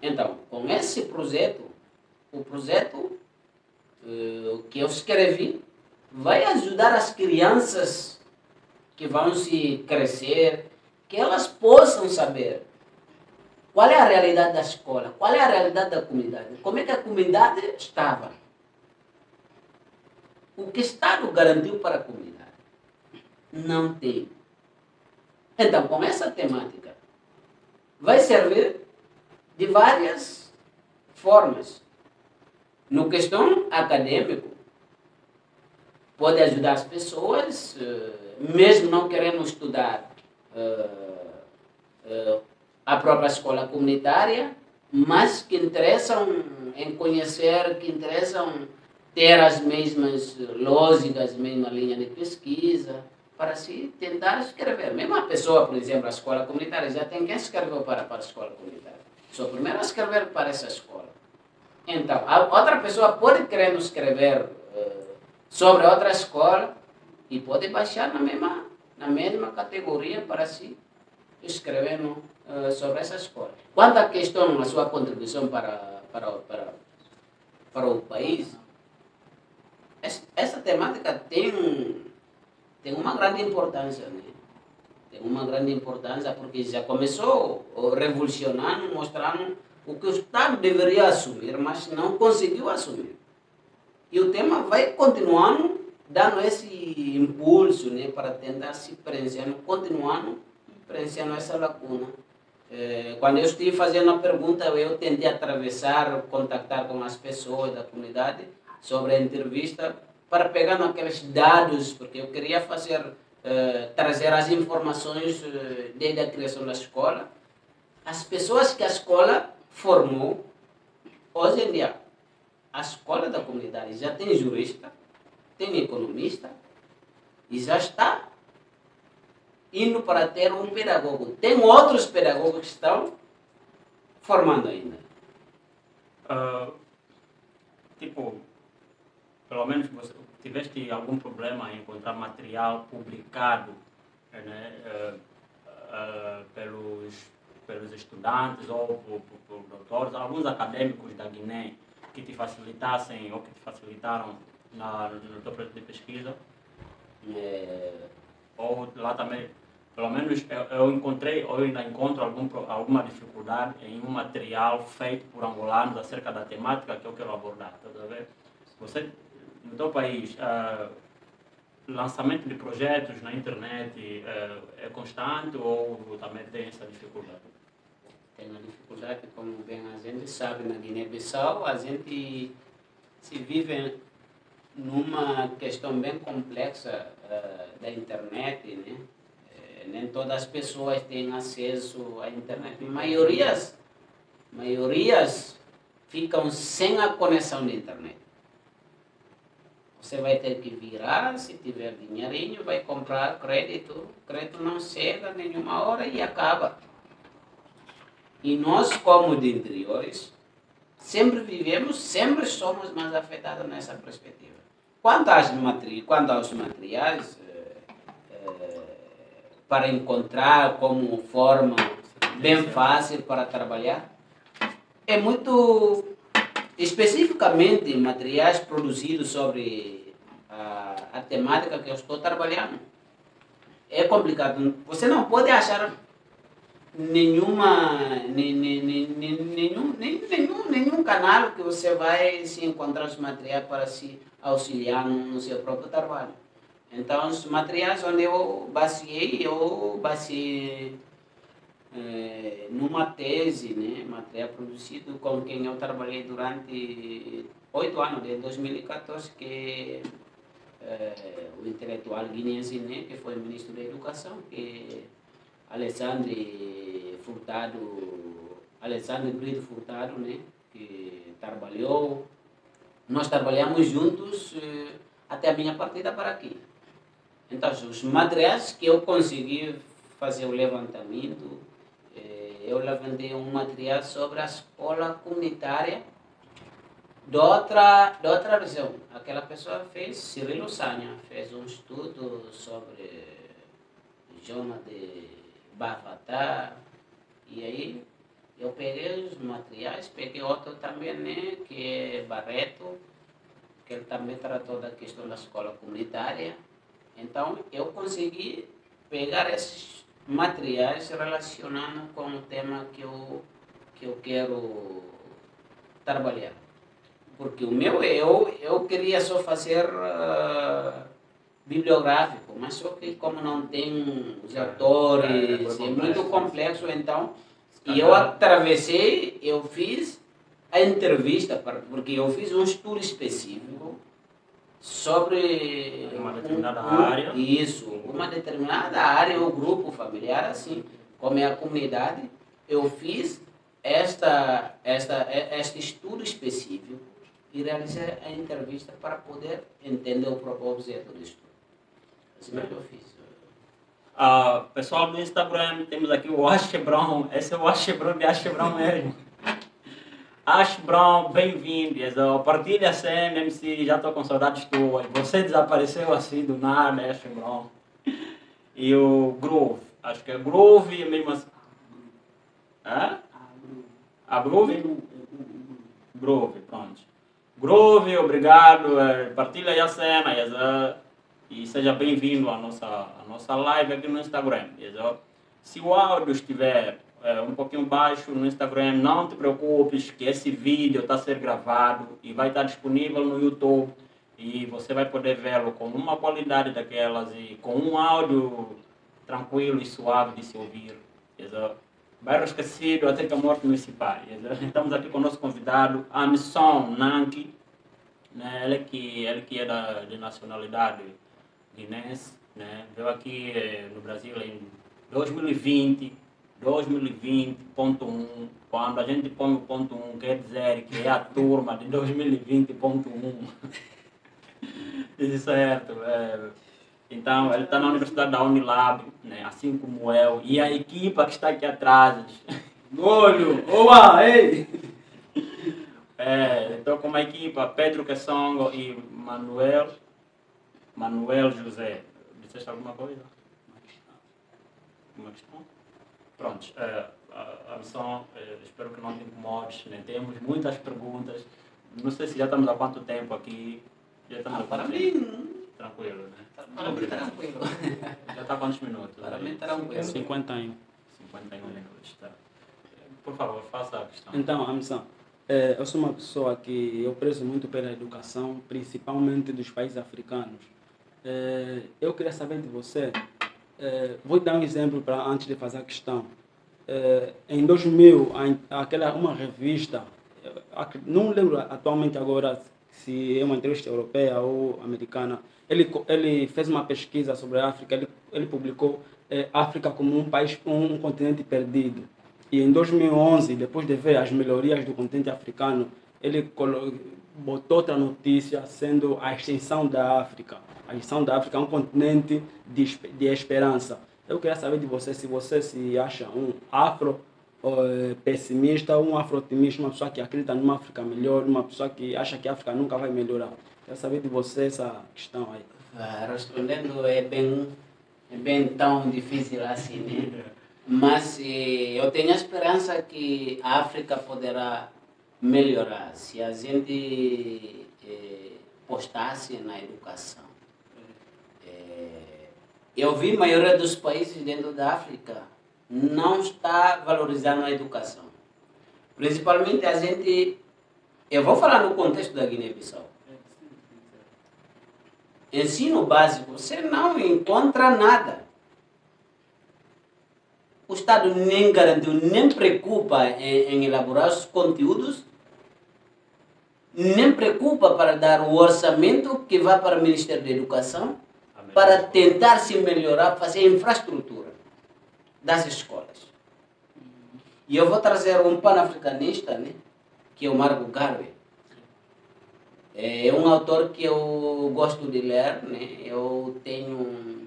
Então, com esse projeto, o projeto que eu escrevi vai ajudar as crianças que vão se crescer, que elas possam saber qual é a realidade da escola, qual é a realidade da comunidade, como é que a comunidade estava, o que o Estado garantiu para a comunidade. Não tem. Então, com essa temática, vai servir de várias formas. No questão acadêmico, pode ajudar as pessoas, mesmo não querendo estudar a própria escola comunitária, mas que interessam em conhecer, que interessam ter as mesmas lógicas, a mesma linha de pesquisa, para se tentar escrever. Mesmo a pessoa, por exemplo, a escola comunitária, já tem quem escreveu para a escola comunitária. Sou o primeiro a escrever para essa escola. Então, a outra pessoa pode querer escrever sobre outra escola e pode baixar na mesma na mesma categoria para se escrever sobre essa escola. Quanto à questão, a sua contribuição para o país, essa temática tem uma grande importância, né? Tem uma grande importância porque já começou revolucionando, mostrando o que o Estado deveria assumir, mas não conseguiu assumir. E o tema vai continuando dando esse impulso, né, para tentar se preenchendo, continuando preenchendo essa lacuna. Quando eu estive fazendo a pergunta, eu tentei atravessar, contactar com as pessoas da comunidade sobre a entrevista para pegar aqueles dados, porque eu queria trazer as informações desde a criação da escola. As pessoas que a escola formou, hoje em dia, a escola da comunidade já tem jurista, tem economista e já está indo para ter um pedagogo. Tem outros pedagogos que estão formando ainda. Pelo menos você tiveste algum problema em encontrar material publicado, né, pelos estudantes ou por doutores, alguns acadêmicos da Guiné que te facilitassem ou que te facilitaram no teu projeto de pesquisa? Ou lá também, pelo menos eu encontrei, ou ainda encontro alguma dificuldade em um material feito por angolanos acerca da temática que eu quero abordar. Tá a ver? Você, no teu país, lançamento de projetos na internet é constante ou também tem essa dificuldade? Tem uma dificuldade, como bem a gente sabe, na Guiné-Bissau, a gente se vive numa questão bem complexa da internet, né? Nem todas as pessoas têm acesso à internet. Maiorias ficam sem a conexão da internet. Você vai ter que virar, se tiver dinheirinho, vai comprar crédito. O crédito não chega nenhuma hora e acaba. E nós, como de interiores, sempre somos mais afetados nessa perspectiva. Quanto aos materiais, para encontrar como forma bem fácil para trabalhar, é muito especificamente materiais produzidos sobre a temática que eu estou trabalhando. É complicado. Você não pode achar nenhum canal que você vai se encontrar os materiais para se auxiliar no seu próprio trabalho. Então, os materiais onde eu baseei numa tese, né, material produzido com quem eu trabalhei durante 8 anos, desde 2014, que o intelectual guineense, né, que foi ministro da Educação, que Alexandre Brito Furtado, né, que trabalhou. Nós trabalhamos juntos até a minha partida para aqui. Então, os materiais que eu consegui fazer o levantamento, eu levantei um material sobre a escola comunitária de outra região. Aquela pessoa fez, Cirilo Sanha, fez um estudo sobre zona de Bavatá, e aí eu peguei os materiais, peguei outro também, né, que é Barreto, que ele também tratou da questão da escola comunitária. Então, eu consegui pegar esses materiais relacionando com o tema que eu quero trabalhar. Porque o meu, eu queria só fazer bibliográfico, mas só que como não tem os autores, é muito complexo, então, e eu atravessei, eu fiz a entrevista, porque eu fiz um estudo específico sobre uma determinada área. Isso, uma determinada área, ou grupo familiar, assim, como é a comunidade, eu fiz este estudo específico e realizei a entrevista para poder entender o próprio objeto do estudo. Assim é que eu fiz. Pessoal do Instagram, temos aqui o Ashebron. Esse é o Ashebron de Ashebron mesmo. Ashebron, bem-vindo. Partilha a cena, MC, já estou com saudades tuas. Você desapareceu assim do nada, Ashebron. E o Groove. Acho que é Groove e mesmo assim. Hã? A Groove? Groove, pronto. Groove, obrigado. Partilha aí a cena. E seja bem-vindo à nossa live aqui no Instagram. Se o áudio estiver um pouquinho baixo no Instagram, não te preocupes que esse vídeo está a ser gravado e vai estar disponível no YouTube e você vai poder vê-lo com uma qualidade daquelas e com um áudio tranquilo e suave de se ouvir. Bairro Esquecido, até que a morte nos separe. Estamos aqui com o nosso convidado, Amson Nanki, né? Ele que é de nacionalidade guinense, né? Veio aqui no Brasil em 2020.1. Quando a gente põe o ponto 1, quer dizer que é a turma de 2020.1. Isso certo. Então, ele está na Universidade da Unilab, né? Assim como eu, e a equipa que está aqui atrás. Olho! Oba! Ei! Estou com uma equipa, Pedro Quessongo e Manuel José. Disseste alguma coisa? Uma questão? Pronto, a missão, espero que não te incomodes, né? Temos muitas perguntas. Não sei se já estamos há quanto tempo aqui. Já estamos Para mim, tranquilo, né? para mim tranquilo. Já está quantos minutos? Para mim tranquilo. 51. 51 minutos, tá. Por favor, faça a questão. Então, Amson, eu sou uma pessoa que eu prezo muito pela educação, principalmente dos países africanos. Eu queria saber de você, vou dar um exemplo para antes de fazer a questão. Em 2000, uma revista, não lembro atualmente agora se é uma entrevista europeia ou americana, ele fez uma pesquisa sobre a África, ele publicou África como um país, um continente perdido. E em 2011, depois de ver as melhorias do continente africano, ele botou outra notícia sendo a extensão da África. A extensão da África é um continente de esperança. Eu queria saber de você se você se acha um pessimista ou um afro-otimista, uma pessoa que acredita numa África melhor, uma pessoa que acha que a África nunca vai melhorar. Quero saber de você essa questão aí. Respondendo é bem tão difícil assim, né? Mas eu tenho a esperança que a África poderá melhorar se a gente postasse na educação. Eu vi a maioria dos países dentro da África não está valorizando a educação. Principalmente a gente, eu vou falar no contexto da Guiné-Bissau. Ensino básico, você não encontra nada. O Estado nem garantiu, nem preocupa em elaborar os conteúdos, nem preocupa para dar o orçamento que vai para o Ministério da Educação para tentar se melhorar, fazer infraestrutura das escolas. E eu vou trazer um panafricanista, né, que é o Marco Garvey. É um autor que eu gosto de ler, né? Eu tenho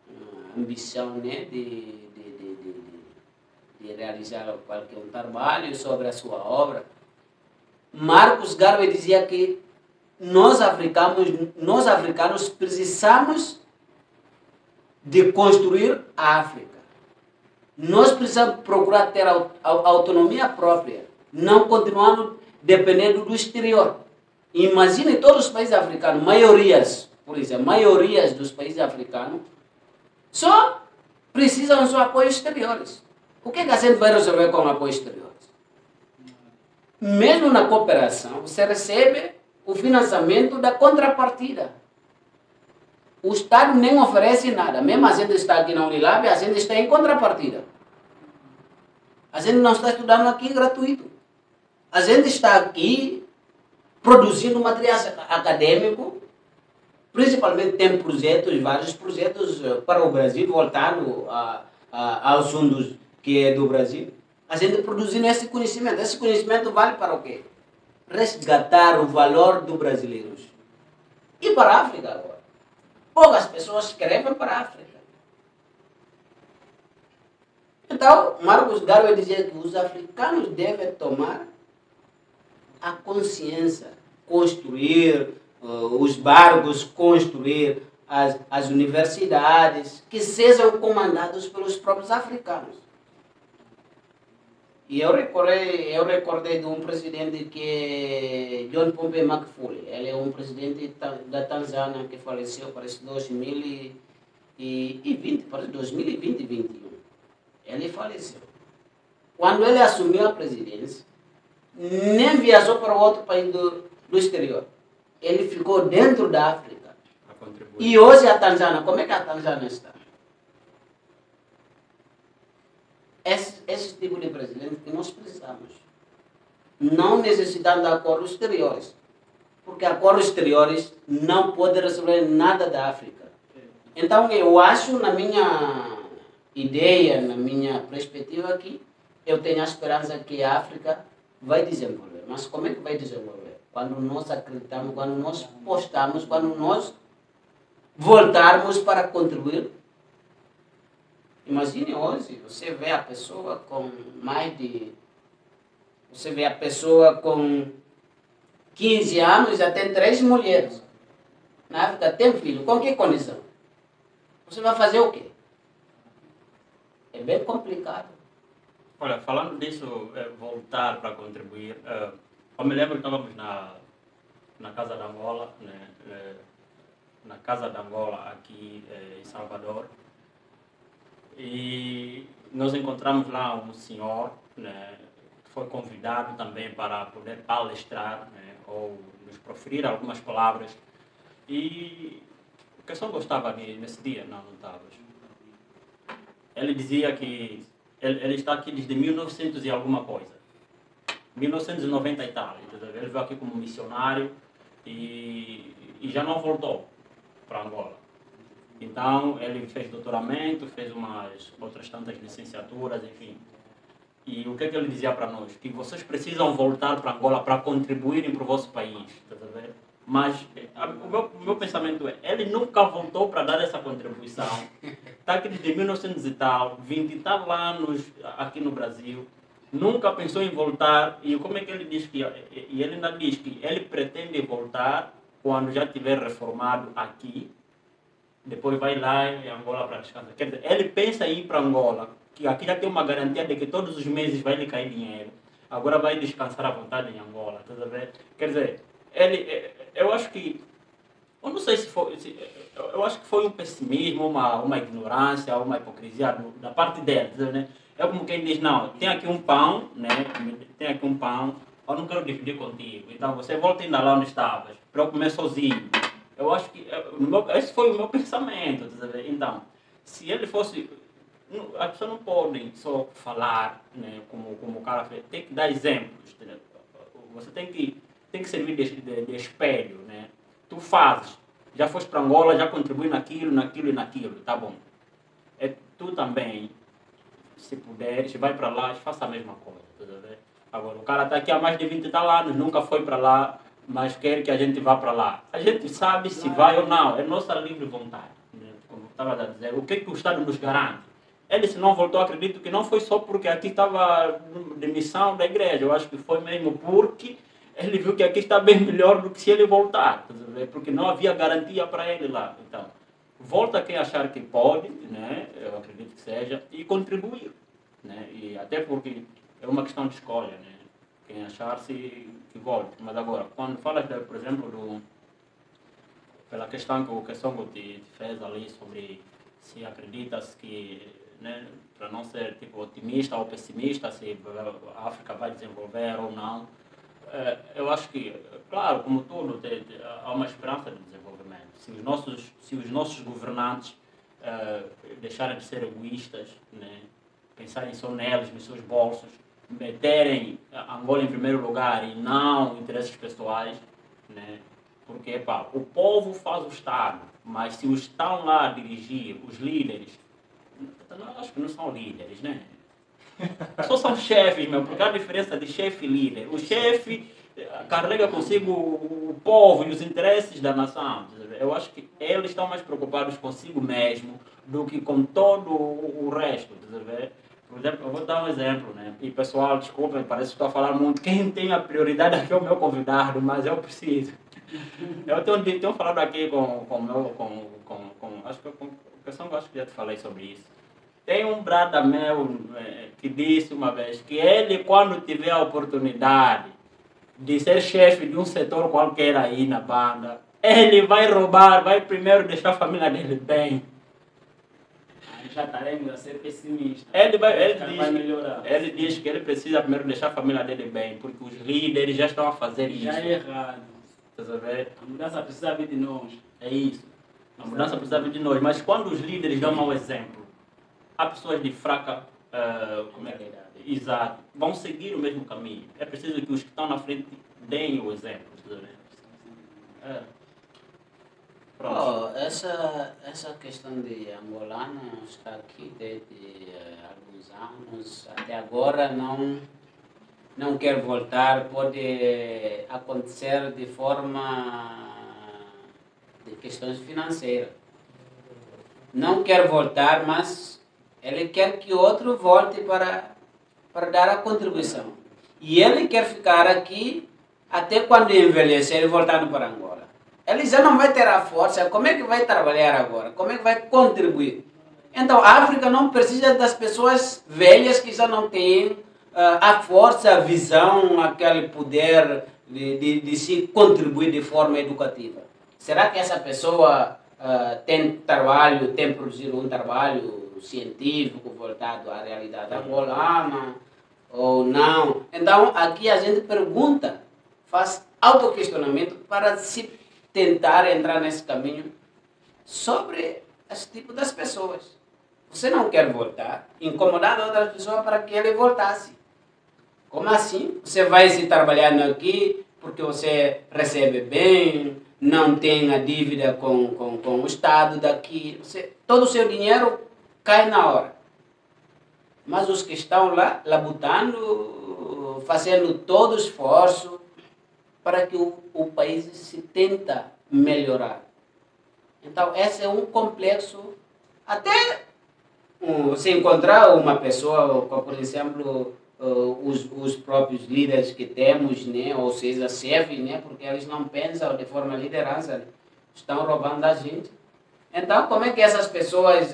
uma ambição, né, de realizar qualquer trabalho sobre a sua obra. Marcos Garvey dizia que nós africanos precisamos de construir a África. Nós precisamos procurar ter autonomia própria, não continuando dependendo do exterior. Imagine todos os países africanos, maiorias dos países africanos, só precisam dos apoios exteriores. O que a gente vai resolver com apoios exteriores? Mesmo na cooperação, você recebe o financiamento da contrapartida. O Estado nem oferece nada. Mesmo a gente está aqui na Unilab, a gente está em contrapartida. A gente não está estudando aqui gratuito. A gente está aqui produzindo material acadêmico, principalmente tem vários projetos para o Brasil, voltado aos fundos que é do Brasil. A gente produzindo esse conhecimento. Esse conhecimento vale para o quê? Resgatar o valor dos brasileiros. E para a África agora. Poucas pessoas escrevem para a África. Então, Marcos Garvey dizia que os africanos devem tomar a consciência, construir os barcos, construir as universidades, que sejam comandados pelos próprios africanos. E eu recordei de um presidente que é John Pombe Magufuli. Ele é um presidente da Tanzânia que faleceu, parece 2020, parece 2020 e 2021. Ele faleceu. Quando ele assumiu a presidência, nem viajou para outro país do exterior. Ele ficou dentro da África. E hoje a Tanzânia, como é que a Tanzânia está? Esse tipo de presidente que nós precisamos. Não necessitando de acordos exteriores. Porque acordos exteriores não podem resolver nada da África. Então eu acho, na minha ideia, na minha perspectiva aqui, eu tenho a esperança que a África vai desenvolver. Mas como é que vai desenvolver? Quando nós acreditamos, quando nós postamos, quando nós voltarmos para contribuir. Imagine hoje, você vê a pessoa com Você vê a pessoa com 15 anos já tem 3 mulheres. Na África tem filho. Com que condição? Você vai fazer o quê? É bem complicado. Olha, falando disso, voltar para contribuir, eu me lembro que estávamos na Casa da Angola, né, na Casa da Angola aqui em Salvador, e nós encontramos lá um senhor, né, que foi convidado também para poder palestrar, né, ou nos proferir algumas palavras. E o que eu só gostava nesse dia, não estavas. Ele dizia que ele está aqui desde 1900 e alguma coisa. 1990 e tal. Ele veio aqui como missionário e já não voltou para Angola. Então, ele fez doutoramento, fez umas outras tantas licenciaturas, enfim. E o que ele dizia para nós? Que vocês precisam voltar para Angola para contribuírem para o vosso país. Mas o meu pensamento é, ele nunca voltou para dar essa contribuição. Está aqui desde 1900 e tal, 20 e tal anos aqui no Brasil. Nunca pensou em voltar. E como é que ele diz que... E ele ainda diz que ele pretende voltar quando já tiver reformado aqui. Depois vai lá em Angola para descansar. Quer dizer, ele pensa em ir para Angola, que aqui já tem uma garantia de que todos os meses vai lhe cair dinheiro. Agora vai descansar à vontade em Angola. Tá vendo? Quer dizer, eu acho que... Eu não sei se foi... eu acho que foi um pessimismo, uma ignorância, uma hipocrisia da parte dele. Tá vendo? É como quem diz, não, tem aqui um pão, né? Tem aqui um pão, eu não quero dividir contigo. Então você volta ainda lá onde estavas, para eu comer sozinho. Eu acho que esse foi o meu pensamento. Tá vendo? Então, se ele fosse... As pessoas não podem só falar, né, como o cara fez, tem que dar exemplos. Tá? Você tem que servir de espelho. Né? Tu fazes, já foste para Angola, já contribui naquilo, tá bom. Tu também, se puderes, vai para lá e faça a mesma coisa. Tá? Agora, o cara está aqui há mais de 20 e tal anos, nunca foi para lá, mas quer que a gente vá para lá. A gente sabe se vai ou não, é nossa livre vontade. Né? Como estava a dizer, o que o Estado nos garante? Ele, se não voltou, acredito que não foi só porque aqui estava de missão da igreja. Eu acho que foi mesmo porque ele viu que aqui está bem melhor do que se ele voltar. Porque não havia garantia para ele lá. Então, volta quem achar que pode, né? Eu acredito que seja, e contribuir. Né? E até porque é uma questão de escolha. Né? Quem achar-se que volte. Mas agora, quando falas, por exemplo, pela questão que o Songo te fez ali sobre se acredita-se que... Né, para não ser tipo, otimista ou pessimista se a África vai desenvolver ou não, eu acho que, claro, como tudo, há uma esperança de desenvolvimento. Se os nossos governantes deixarem de ser egoístas, né, pensarem só neles, nos seus bolsos, meterem Angola em primeiro lugar e não interesses pessoais, né, porque o povo faz o Estado, mas se os estão lá a dirigir, os líderes, acho que não são líderes, né? Só são chefes, porque há a diferença de chefe e líder. O chefe carrega consigo o povo e os interesses da nação. Eu acho que eles estão mais preocupados consigo mesmo do que com todo o resto. Por exemplo, eu vou dar um exemplo, né? E pessoal, desculpem, parece que estou a falar muito. Quem tem a prioridade aqui é o meu convidado, mas eu preciso. Eu tenho falado aqui acho que com o pessoal, acho que já te falei sobre isso. Tem um brada meu que disse uma vez que ele, quando tiver a oportunidade de ser chefe de um setor qualquer aí na banda, ele vai roubar, vai primeiro deixar a família dele bem. Aí já estaremos a ser pessimistas. Ele diz que ele precisa primeiro deixar a família dele bem, porque os líderes já estão a fazer isso. Já é errado. Estás a ver? A mudança precisa vir de nós. É isso. A mudança precisa vir de nós. Mas quando os líderes dão mau exemplo, há pessoas de fraca exato, vão seguir o mesmo caminho. É preciso que os que estão na frente deem o exemplo. Estás a ver? É. Oh, essa questão de angolano está aqui desde alguns anos. Até agora não quer voltar. Pode acontecer de forma de questões financeiras. Não quer voltar, mas ele quer que outro volte para dar a contribuição. E ele quer ficar aqui até quando envelhecer, ele voltando para Angola. Ele já não vai ter a força, como é que vai trabalhar agora? Como é que vai contribuir? Então, a África não precisa das pessoas velhas que já não têm a força, a visão, aquele poder de se contribuir de forma educativa. Será que essa pessoa tem trabalho, tem produzido um trabalho científico voltado à realidade angolana ou não? Então, aqui a gente pergunta, faz autoquestionamento para se tentar entrar nesse caminho sobre esse tipo das pessoas. Você não quer voltar, incomodando outras pessoas para que ele voltasse. Como assim? Você vai se trabalhando aqui porque você recebe bem, não tem a dívida com o Estado daqui. Todo o seu dinheiro cai na hora. Mas os que estão lá, labutando, fazendo todo o esforço para que o país se tenta melhorar. Então, esse é um complexo. Até se encontrar uma pessoa, como, por exemplo, os próprios líderes que temos, né, ou seja, chefes, né, porque eles não pensam de forma liderança, né, estão roubando a gente. Então, como é que essas pessoas...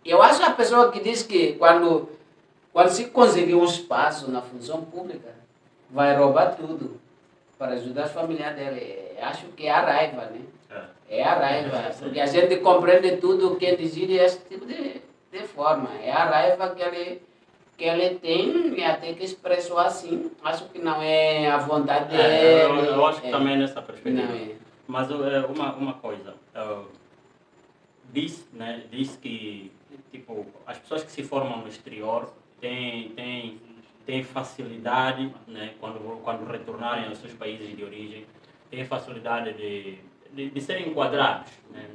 eu acho que a pessoa que diz que quando se conseguir um espaço na função pública, vai roubar tudo para ajudar as famílias dele. Acho que é a raiva, né? É a raiva, porque a gente compreende tudo quem decide esse tipo de forma. É a raiva que ele tem e até que expressou assim. Acho que não é a vontade dele. Eu acho que também nessa perspectiva. Não é. Mas uma coisa, diz que tipo, as pessoas que se formam no exterior têm facilidade, né, quando retornarem aos seus países de origem, têm facilidade de serem enquadrados, né,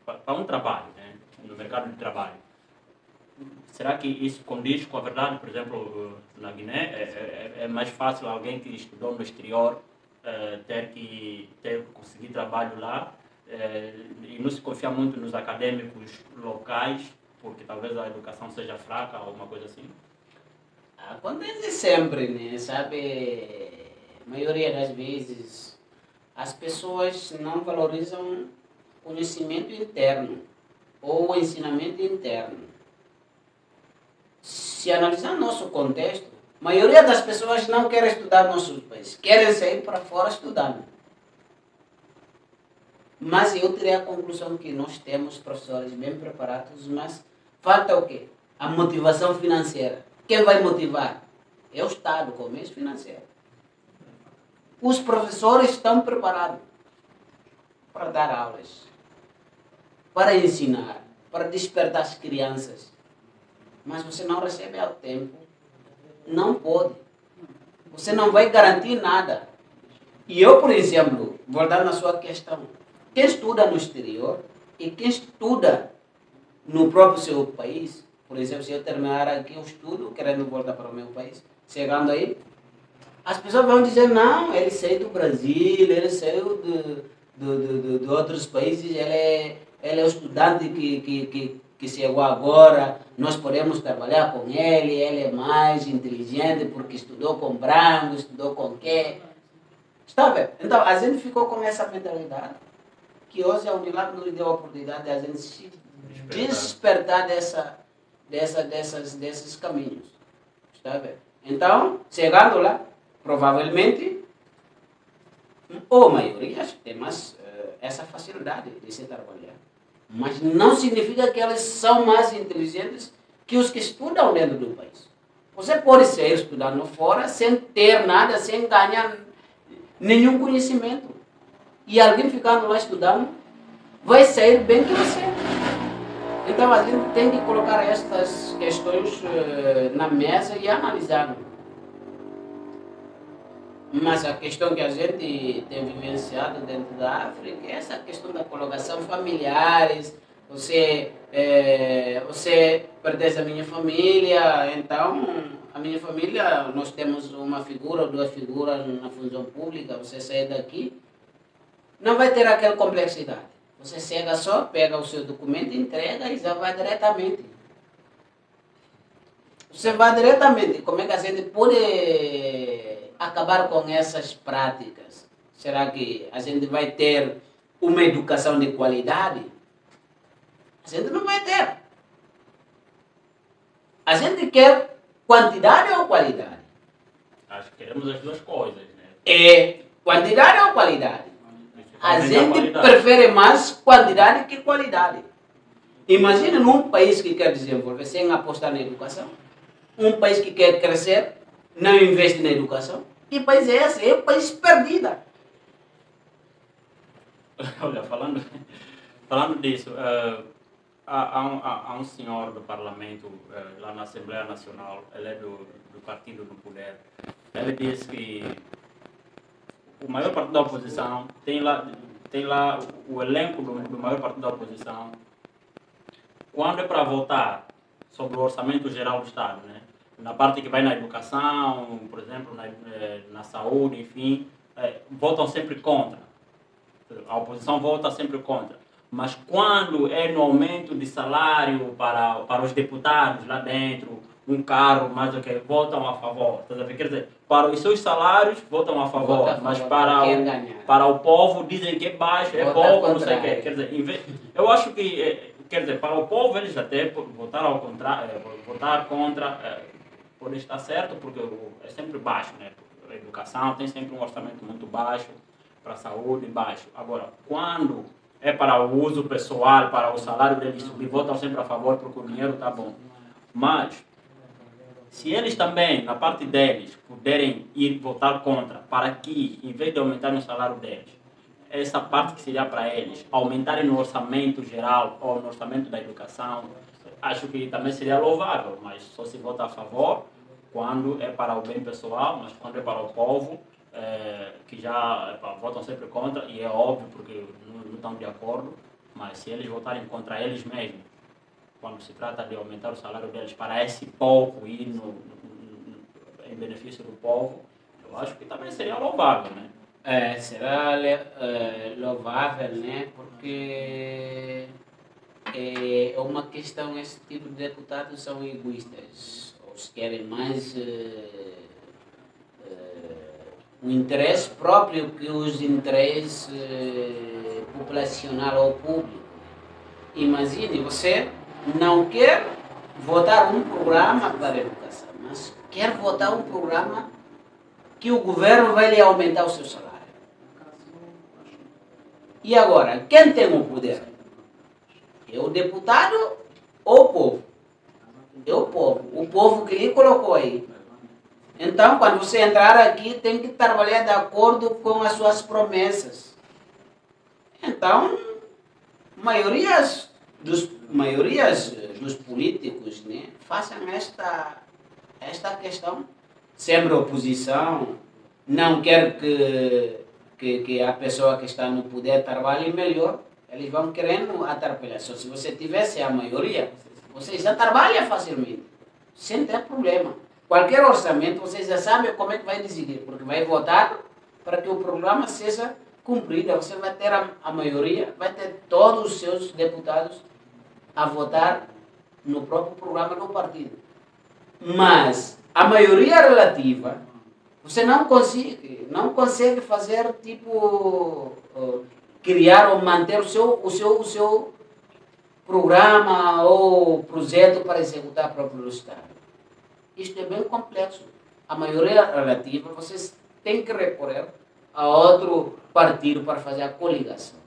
para um trabalho, né, no mercado de trabalho. Será que isso condiz com a verdade? Por exemplo, na Guiné, é mais fácil alguém que estudou no exterior ter que conseguir trabalho lá e não se confia muito nos acadêmicos locais, porque talvez a educação seja fraca ou alguma coisa assim? Acontece sempre, né? Sabe, a maioria das vezes as pessoas não valorizam o conhecimento interno ou o ensinamento interno. Se analisar nosso contexto, a maioria das pessoas não quer estudar no nosso país, querem sair para fora estudando. Mas eu tirei a conclusão que nós temos professores bem preparados, mas falta o quê? A motivação financeira. Quem vai motivar? É o Estado, com o meio financeiro. Os professores estão preparados para dar aulas, para ensinar, para despertar as crianças. Mas você não recebe ao tempo. Não pode. Você não vai garantir nada. E eu, por exemplo, voltando à sua questão, quem estuda no exterior e quem estuda no próprio seu país, por exemplo, se eu terminar aqui o estudo, querendo voltar para o meu país, chegando aí, as pessoas vão dizer, não, ele saiu do Brasil, ele saiu de outros países, ele é o estudante que chegou agora, nós podemos trabalhar com ele é mais inteligente porque estudou com branco, estudou com quê? Está a ver? Então, a gente ficou com essa mentalidade, que hoje a Unilab nos deu a oportunidade de a gente se despertar desses caminhos. Está a ver? Então, chegando lá, provavelmente, ou a maioria tem mais essa facilidade de se trabalhar. Mas não significa que elas são mais inteligentes que os que estudam dentro do país. Você pode ser estudando fora sem ter nada, sem ganhar nenhum conhecimento. E alguém ficando lá estudando vai sair bem que você. Então a gente tem que colocar estas questões na mesa e analisar. Mas a questão que a gente tem vivenciado dentro da África é essa questão da colocação familiares. Você pertence à minha família, então a minha família, nós temos uma figura ou duas figuras na função pública, você sai daqui, não vai ter aquela complexidade. Você chega só, pega o seu documento, entrega e já vai diretamente. Você vai diretamente. Como é que a gente pode acabar com essas práticas? Será que a gente vai ter uma educação de qualidade? A gente não vai ter. A gente quer quantidade ou qualidade? Acho que queremos as duas coisas, né? É quantidade ou qualidade? A gente prefere mais quantidade que qualidade. Imagina num país que quer desenvolver sem apostar na educação. Um país que quer crescer, não investe na educação. Que país é esse? É um país perdido. Olha, falando disso, há um senhor do parlamento, lá na Assembleia Nacional, ele é do partido do poder. Ele disse que o maior partido da oposição tem lá o elenco do maior partido da oposição. Quando é para votar sobre o orçamento geral do Estado, né? Na parte que vai na educação, por exemplo, na saúde, enfim, votam sempre contra. A oposição vota sempre contra. Mas quando é no aumento de salário para os deputados lá dentro, um carro, mais do que, votam a favor. Quer dizer, para os seus salários, votam a favor. Mas para o povo, dizem que é baixo, é pouco, não sei o quê. Quer dizer, eu acho que, quer dizer, para o povo, eles até votar contra, pode estar certo, porque é sempre baixo, né? A educação tem sempre um orçamento muito baixo, para a saúde baixo. Agora, quando é para o uso pessoal, para o salário deles subir, votam sempre a favor, porque o dinheiro está bom. Mas, se eles também, na parte deles, puderem ir votar contra, para que, em vez de aumentar o salário deles, essa parte que seria para eles, aumentarem no orçamento geral ou no orçamento da educação, acho que também seria louvável, mas só se vota a favor quando é para o bem pessoal, mas quando é para o povo, que já votam sempre contra, e é óbvio porque não estão de acordo, mas se eles votarem contra eles mesmos, quando se trata de aumentar o salário deles para esse povo ir em benefício do povo, eu acho que também seria louvável, né? Será louvável, né? Porque é uma questão, esse tipo de deputados são egoístas, os querem mais o interesse próprio que os interesses populacional ou público. Imagine, você não quer votar um programa para a educação, mas quer votar um programa que o governo vai lhe aumentar o seu salário. E agora, quem tem o poder? É o deputado ou o povo? É o povo que lhe colocou aí. Então, quando você entrar aqui, tem que trabalhar de acordo com as suas promessas. Então, maiorias dos políticos, né, façam esta questão. Sempre oposição, não quer que a pessoa que está no poder trabalhe melhor. Eles vão querendo atrapalhar. Só se você tivesse a maioria, você já trabalha facilmente, sem ter problema. Qualquer orçamento, você já sabe como é que vai decidir, porque vai votar para que o programa seja cumprido. Você vai ter a maioria, vai ter todos os seus deputados a votar no próprio programa do partido. Mas a maioria relativa Você não consegue fazer, tipo, criar ou manter o seu programa ou projeto para executar a próprio Estado. Isto é bem complexo. A maioria relativa, vocês têm que recorrer a outro partido para fazer a coligação.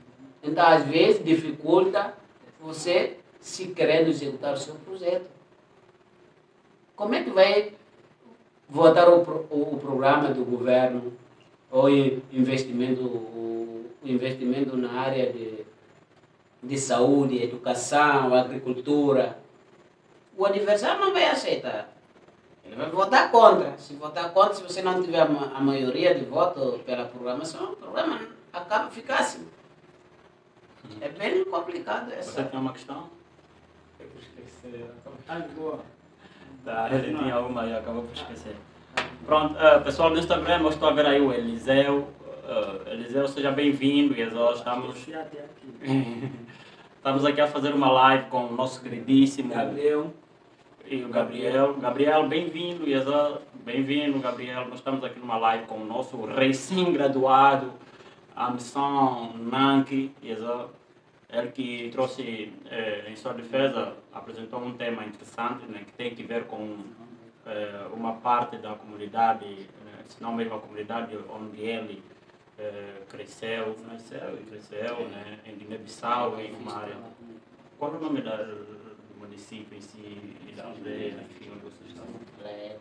Então, às vezes, dificulta você se querendo executar o seu projeto. Como é que vai votar o programa do governo ou investimento na área de saúde, educação, agricultura? O adversário não vai aceitar. Ele vai votar contra. Se votar contra, se você não tiver a maioria de votos pela programação, o programa acaba ficar assim. É bem complicado Você essa. tem uma questão? Boa. Tá, ele tinha uma e acabou por esquecer. Pronto, pessoal do Instagram, eu estou a ver aí o Eliseu. Eliseu, seja bem-vindo. E nós estamos aqui a fazer uma live com o nosso queridíssimo Gabriel. e o Gabriel. Gabriel, bem-vindo. Bem-vindo, Gabriel. Nós estamos aqui numa live com o nosso recém-graduado, a missão Nanki. Ele que trouxe, em sua defesa, apresentou um tema interessante, né, que tem que ver com uma parte da comunidade, né, se não mesmo a comunidade onde ele cresceu, né, em Guiné-Bissau, em uma área. Qual é o nome do município em si, da aldeia, enfim, onde vocês estão? É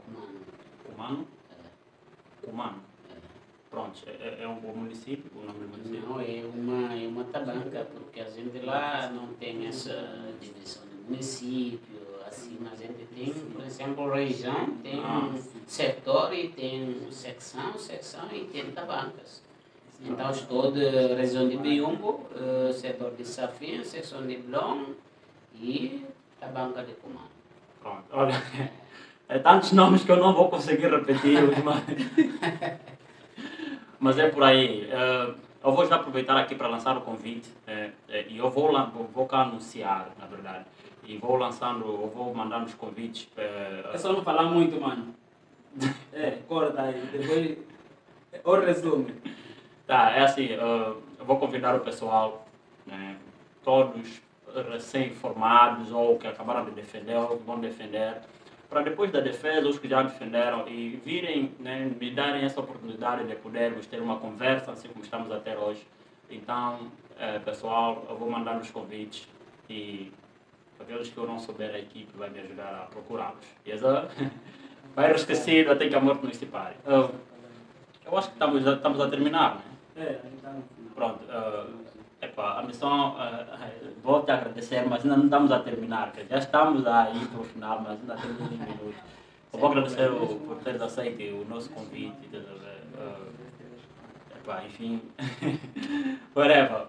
Cumano? Cumano. Pronto, é um bom município, o nome do município? Não, é uma tabanca, porque a gente lá não tem essa divisão de município, assim, a gente tem, por exemplo, região, tem setor e tem secção e tem tabancas. Então, estou da região de Biumbo, setor de Safim, secção de Blom e tabanca de Cumano. Pronto, olha, é tantos nomes que eu não vou conseguir repetir, mas é por aí. Eu vou já aproveitar aqui para lançar o convite e eu vou cá anunciar, na verdade. E vou mandando os convites. É só não falar muito, mano. Corta aí. Depois. O resumo. Tá, é assim. Eu vou convidar o pessoal, né, todos recém-formados ou que acabaram de defender ou que vão defender, para depois da defesa, os que já defenderam e virem, né, me darem essa oportunidade de podermos ter uma conversa assim como estamos a ter hoje. Então, pessoal, eu vou mandar os convites e aqueles que eu não souber, a equipe vai me ajudar a procurá-los. Vai esquecido até que a morte nos separe. Eu acho que estamos a terminar, né? A gente está no final. Pronto. A missão, vou te agradecer, mas ainda não estamos a terminar. Já estamos a ir para o final, mas ainda temos uns minutos. Eu vou agradecer por teres aceito o nosso convite. Enfim, whatever.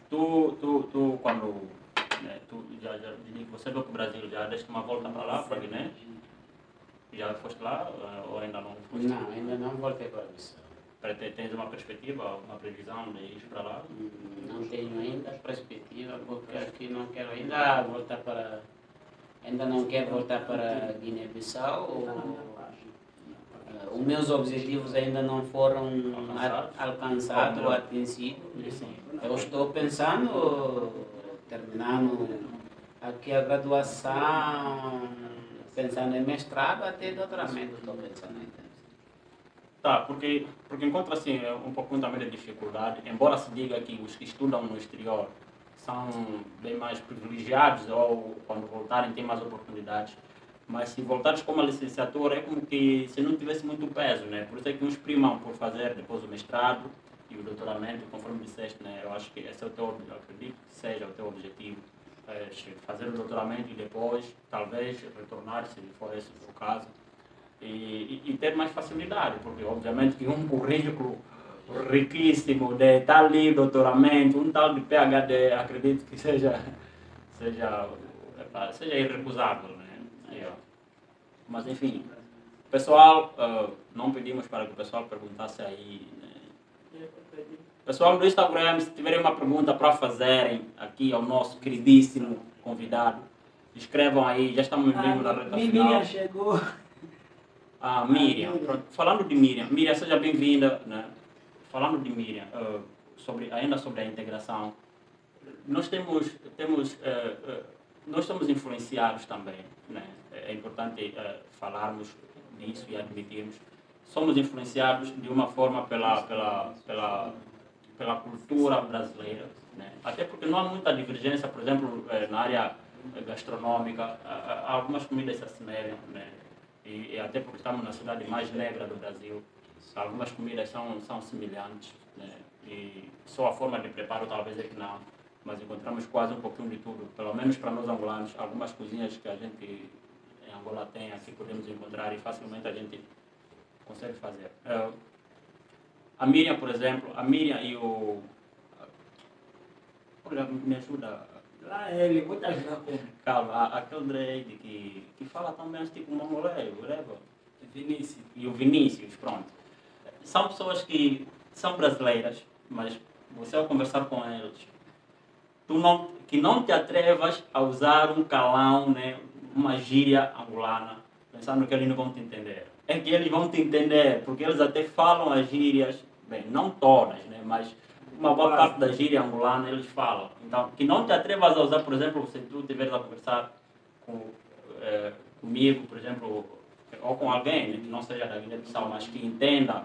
Tu quando você veio para o Brasil, já deste uma volta para lá, para Guiné? Já foste lá ou ainda não foste? Não, ainda não voltei para a missão. Tens uma perspectiva, uma previsão de ir para lá? Não tenho ainda perspectiva, porque aqui não quero ainda voltar para... Ainda não quero voltar para Guiné-Bissau. Os meus objetivos ainda não foram alcançados ou atingidos. Eu estou pensando, terminando aqui a graduação, pensando em mestrado até doutoramento, estou pensando em. Tá, porque encontro assim um pouquinho também de dificuldade, embora se diga que os que estudam no exterior são bem mais privilegiados ou quando voltarem têm mais oportunidades, mas se voltares com uma licenciatura é como que se não tivesse muito peso, né? Por isso é que uns primam por fazer depois o mestrado e o doutoramento, conforme disseste, né? Eu acho que esse é o teu, eu acredito que seja o teu objetivo, fazer o doutoramento e depois talvez retornar, se for esse o caso. E ter mais facilidade, porque obviamente que um currículo riquíssimo de tal ali doutoramento, um tal de PhD, acredito que seja irrecusável, né? Mas enfim, pessoal, não pedimos para que o pessoal perguntasse aí, né? Pessoal do Instagram, se tiverem uma pergunta para fazerem aqui ao nosso queridíssimo convidado, escrevam aí, já estamos mesmo na reta final. Miriam chegou. A Miriam, pronto, falando de Miriam, Miriam, seja bem-vinda, né? Falando de Miriam, ainda sobre a integração, nós nós somos influenciados também, né? É importante falarmos disso e admitirmos. Somos influenciados de uma forma pela cultura brasileira, né? Até porque não há muita divergência, por exemplo, na área gastronômica, algumas comidas se assemelham, né? E até porque estamos na cidade mais negra do Brasil, algumas comidas são semelhantes, né? E só a forma de preparo talvez é que não, mas encontramos quase um pouquinho de tudo, pelo menos para nós angolanos, algumas cozinhas que a gente em Angola tem, aqui podemos encontrar e facilmente a gente consegue fazer. A Miriam, por exemplo, a Miriam e o... Olha, me ajuda. Lá ele, vou te ajudar com Calma, aquele Drake que fala também tipo mongolês, leva. Vinícius. E o Vinícius, pronto. São pessoas que são brasileiras, mas você ao conversar com eles, que não te atrevas a usar um calão, né, uma gíria angolana, pensando que eles não vão te entender. É que eles vão te entender, porque eles até falam as gírias, bem, não todas, né, mas uma boa parte da gíria angolana eles falam. Então, que não te atrevas a usar, por exemplo, se tu estiveres a conversar comigo, por exemplo, ou com alguém, né, que não seja da Guiné-Bissau, mas que entenda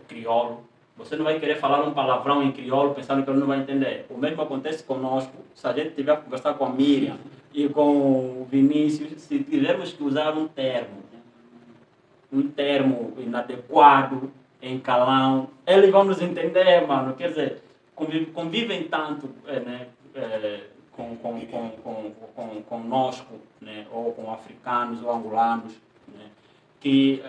crioulo, você não vai querer falar um palavrão em crioulo pensando que ele não vai entender. O mesmo acontece conosco. Se a gente tiver a conversar com a Miriam e com o Vinícius, se tivermos que usar um termo inadequado, em calão, eles vão nos entender, mano. Quer dizer, convivem tanto né, conosco, né, ou com africanos ou angolanos, né, que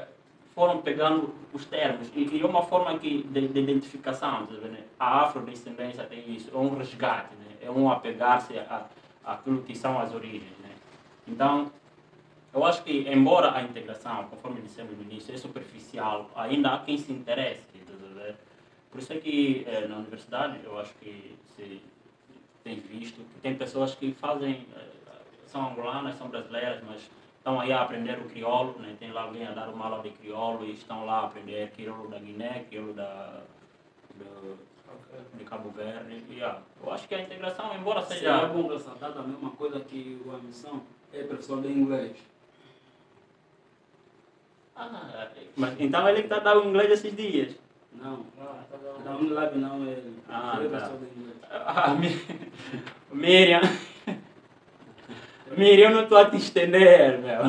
foram pegando os termos. E é uma forma de identificação. Né? A afrodescendência tem isso, é um resgate, né? É um apegar-se àquilo que são as origens. Né? Então, eu acho que, embora a integração, conforme dissemos no início, é superficial, ainda há quem se interesse. Por isso é que na universidade eu acho que se tem visto que tem pessoas que são angolanas, são brasileiras, mas estão aí a aprender o crioulo, né? Tem lá alguém a dar uma aula de crioulo e estão lá a aprender crioulo da Guiné, crioulo de Cabo Verde. Eu acho que a integração, embora seja... É bom ressaltar também uma coisa que o Amissão é professor de inglês. Mas então ele que está dando inglês esses dias? Não, não lab não, ele é professor de inglês. Miriam, eu não estou a te estender, meu.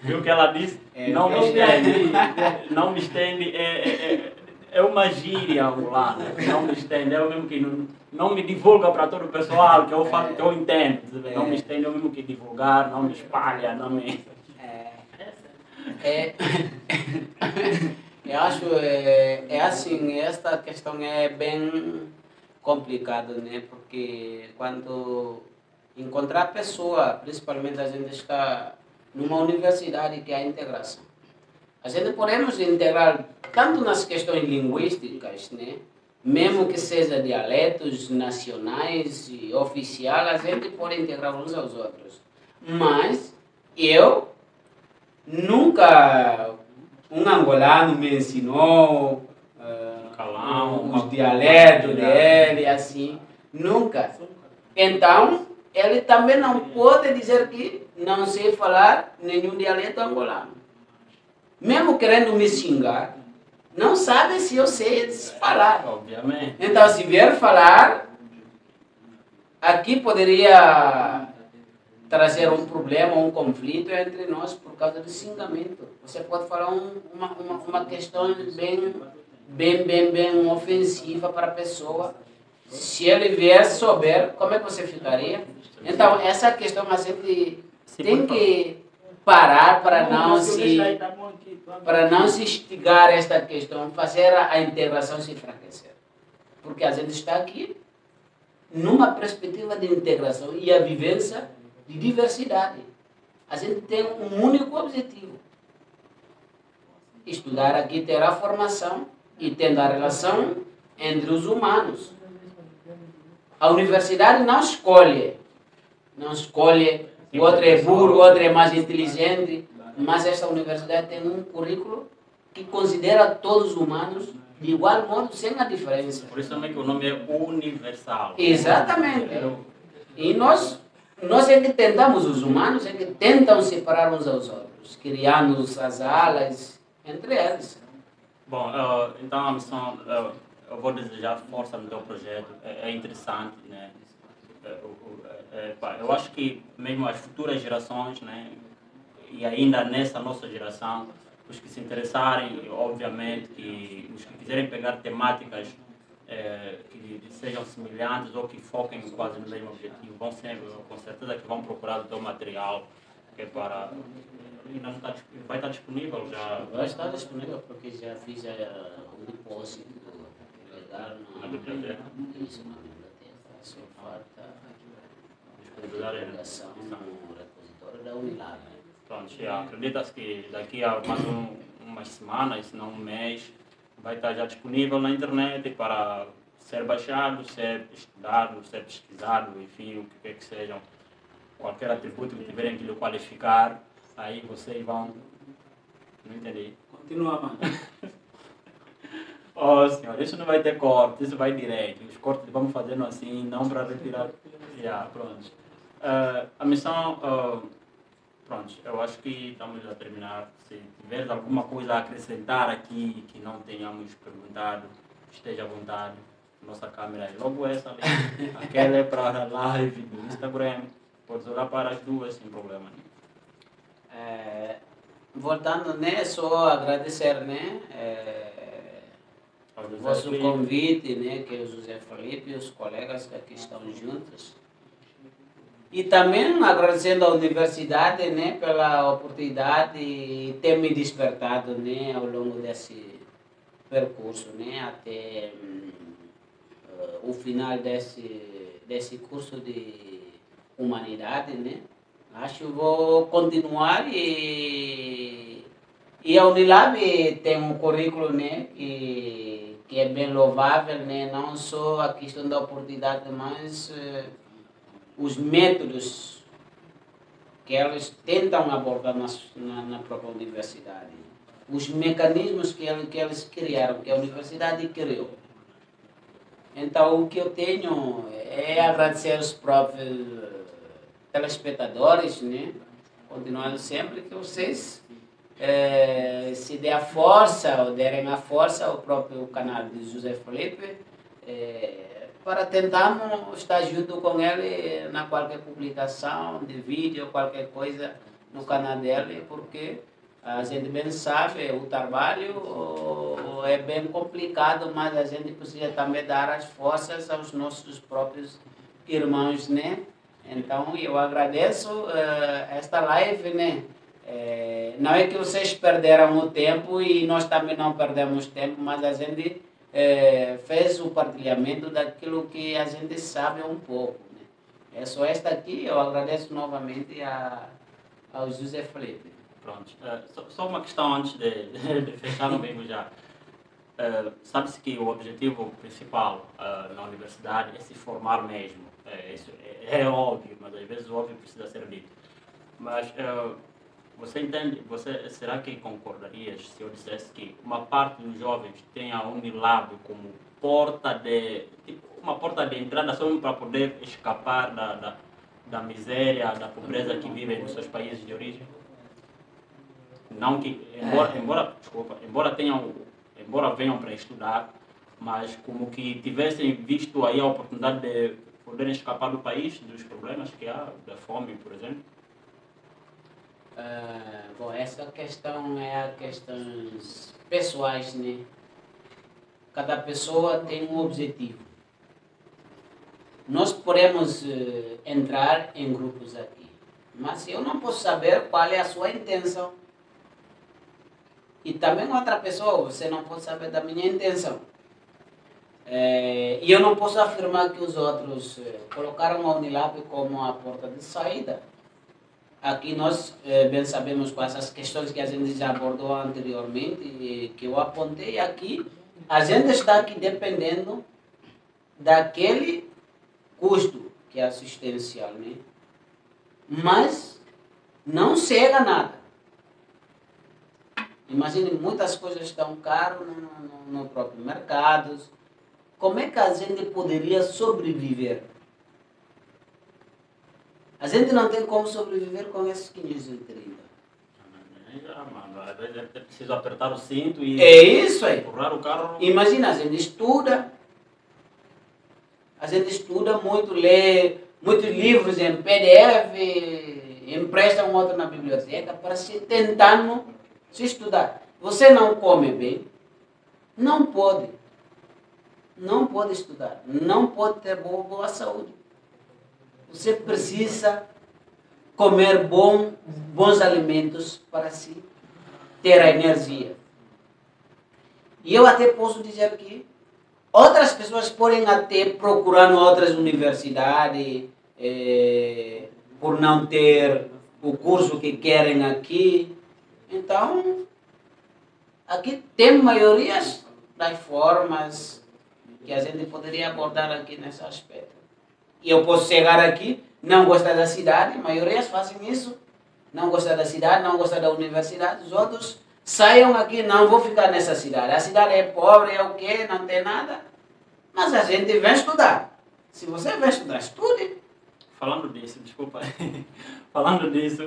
Viu o que ela disse? Não me estende. Não me estende. É uma gíria angolana. Não me estende. É o mesmo que não me divulga para todo o pessoal, que eu falo, que eu entendo. Não me estende é o mesmo que divulgar, não me espalha, não me... Eu acho assim, esta questão é bem complicada, né? Porque quando encontrar pessoa, principalmente a gente está numa universidade que é a integração. A gente podemos integrar tanto nas questões linguísticas, né? Mesmo que seja dialetos nacionais e oficial, a gente pode integrar uns aos outros. Mas eu nunca, um angolano me ensinou os dialetos dele, assim, nunca. Então, ele também não pode dizer que não sei falar nenhum dialeto angolano. Mesmo querendo me xingar, não sabe se eu sei falar. Obviamente. Então, se vier falar, aqui poderia trazer um problema, um conflito entre nós por causa do xingamento. Você pode falar uma questão bem ofensiva para a pessoa. Se ele vier souber, como é que você ficaria? Então, essa questão a gente tem que parar para não se instigar esta questão, fazer a integração se enfraquecer. Porque a gente está aqui numa perspectiva de integração e a vivência de diversidade. A gente tem um único objetivo: estudar aqui, ter a formação e tendo a relação entre os humanos. A universidade não escolhe o outro é burro, o outro é mais inteligente, mas esta universidade tem um currículo que considera todos os humanos de igual modo, sem a diferença. Por isso também que o nome é universal. Exatamente. E nós é que tentamos, os humanos é que tentam separar uns aos outros, criando as alas entre eles. Bom, então a missão, eu vou desejar força no teu projeto, é interessante, né? Eu acho que mesmo as futuras gerações, né? E ainda nessa nossa geração, os que se interessarem, obviamente, que os que quiserem pegar temáticas que sejam semelhantes ou que foquem quase no mesmo objetivo, vão sempre, com certeza que vão procurar o teu material, que é para... Ainda não está, vai estar disponível já? Vai estar disponível porque já fiz um depósito legal Na biblioteca? Isso, na biblioteca. Só falta Disponibilizar a divulgação no repositório da Unilab. Pronto, já acreditas que daqui a mais umas semanas, se não um mês, vai estar já disponível na internet para ser baixado, ser estudado, ser pesquisado, enfim, o que quer que sejam, qualquer atributo que tiverem que lhe qualificar, aí vocês vão... Não entendi. Continua, mano. Oh, senhor, isso não vai ter corte, isso vai direto. Os cortes vamos fazendo assim, não para retirar... Já, pronto. A missão... Pronto, eu acho que estamos a terminar. Se tiveres alguma coisa a acrescentar aqui que não tenhamos perguntado, esteja à vontade. Nossa câmera é logo essa ali. Aquela é para a live do Instagram. Podes olhar para as duas sem problema nenhum. Voltando, né, só agradecer, né, o vosso convite, né, que é o José Felipe e os colegas que aqui estão juntos. E também agradecendo à universidade, né, pela oportunidade e ter me despertado, né, ao longo desse percurso, né, até o final desse curso de humanidade, né. Acho que vou continuar e a Unilab tem um currículo, né, que é bem louvável, né, não só a questão da oportunidade, mas os métodos que elas tentam abordar na própria universidade, os mecanismos que eles criaram, que a universidade criou. Então, o que eu tenho é agradecer aos próprios telespectadores, né? Continuando sempre que vocês se dê a força, ou derem a força ao próprio canal de José Felipe, para tentarmos estar junto com ele na qualquer publicação de vídeo, qualquer coisa no canal dele, porque a gente bem sabe, o trabalho é bem complicado, mas a gente precisa também dar as forças aos nossos próprios irmãos, né? Então, eu agradeço esta live, né? Não é que vocês perderam o tempo e nós também não perdemos tempo, mas a gente fez o partilhamento daquilo que a gente sabe um pouco, né? É só esta aqui, eu agradeço novamente ao José Felipe. Pronto. Só uma questão antes de fechar no mesmo já. Sabe-se que o objetivo principal na universidade é se formar mesmo. Isso é óbvio, mas às vezes o óbvio precisa ser dito. Mas você entende, será que concordarias se eu dissesse que uma parte dos jovens tem a Unilab como uma porta de entrada só para poder escapar da miséria, da pobreza que vivem nos seus países de origem? Não que, embora venham para estudar, mas como que tivessem visto aí a oportunidade de poderem escapar do país, dos problemas que há, da fome, por exemplo? Bom, essa questão é a questões pessoais, né? Cada pessoa tem um objetivo. Nós podemos entrar em grupos aqui, mas eu não posso saber qual é a sua intenção. E também outra pessoa, você não pode saber da minha intenção. E eu não posso afirmar que os outros colocaram a Unilab como a porta de saída. Aqui nós bem sabemos com essas questões que a gente já abordou anteriormente, que eu apontei aqui, a gente está aqui dependendo daquele custo que é assistencial, né? mas não chega a nada. Imagine, muitas coisas estão caras no próprio mercado. Como é que a gente poderia sobreviver? A gente não tem como sobreviver com esses 530. Mano, às vezes é preciso apertar o cinto e É isso aí. empurrar o carro. Imagina, a gente estuda muito, lê muitos livros em PDF, empresta um outro na biblioteca para se tentando se estudar. Você não come bem, não pode estudar, não pode ter boa saúde. Você precisa comer bons alimentos para se ter a energia. E eu até posso dizer que outras pessoas podem até procurar em outras universidades por não ter o curso que querem aqui. Então, aqui tem maiorias das formas que a gente poderia abordar aqui nesse aspecto. E eu posso chegar aqui, não gostar da cidade, maiorias fazem isso, não gostar da cidade, não gostar da universidade, os outros saiam aqui, não vou ficar nessa cidade. A cidade é pobre, é o quê? Não tem nada. Mas a gente vem estudar. Se você vem estudar, estude. Falando disso, desculpa. Falando disso,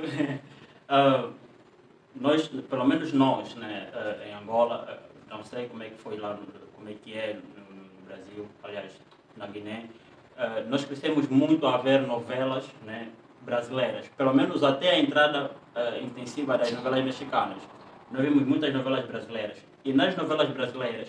nós, pelo menos nós, né, em Angola, não sei como é que foi lá, como é que é no Brasil, aliás, na Guiné, nós crescemos muito a ver novelas, né, brasileiras, pelo menos até a entrada intensiva das novelas mexicanas. Nós vimos muitas novelas brasileiras. E nas novelas brasileiras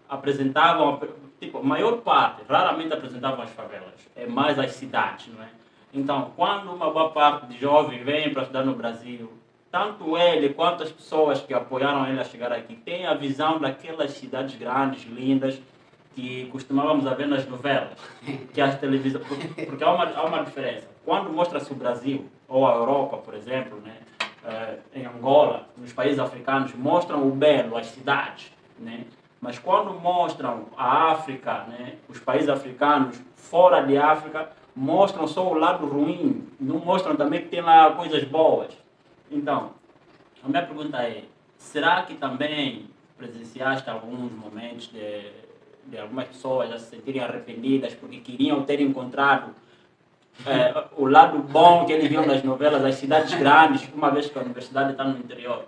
apresentavam, tipo, a maior parte, raramente apresentavam as favelas, é mais as cidades, não é? Então, quando uma boa parte de jovens vem para estudar no Brasil, tanto ele quanto as pessoas que apoiaram ele a chegar aqui têm a visão daquelas cidades grandes, lindas, que costumávamos a ver nas novelas, que as televisões, porque há uma diferença. Quando mostra-se o Brasil, ou a Europa, por exemplo, né, em Angola, nos países africanos, mostram o belo, as cidades, né? Mas quando mostram a África, né, os países africanos, fora de África, mostram só o lado ruim, não mostram também que tem lá coisas boas. Então, a minha pergunta é, será que também presenciaste alguns momentos de algumas pessoas a se sentirem arrependidas porque queriam ter encontrado o lado bom que eles viam nas novelas, as cidades grandes, uma vez que a universidade está no interior?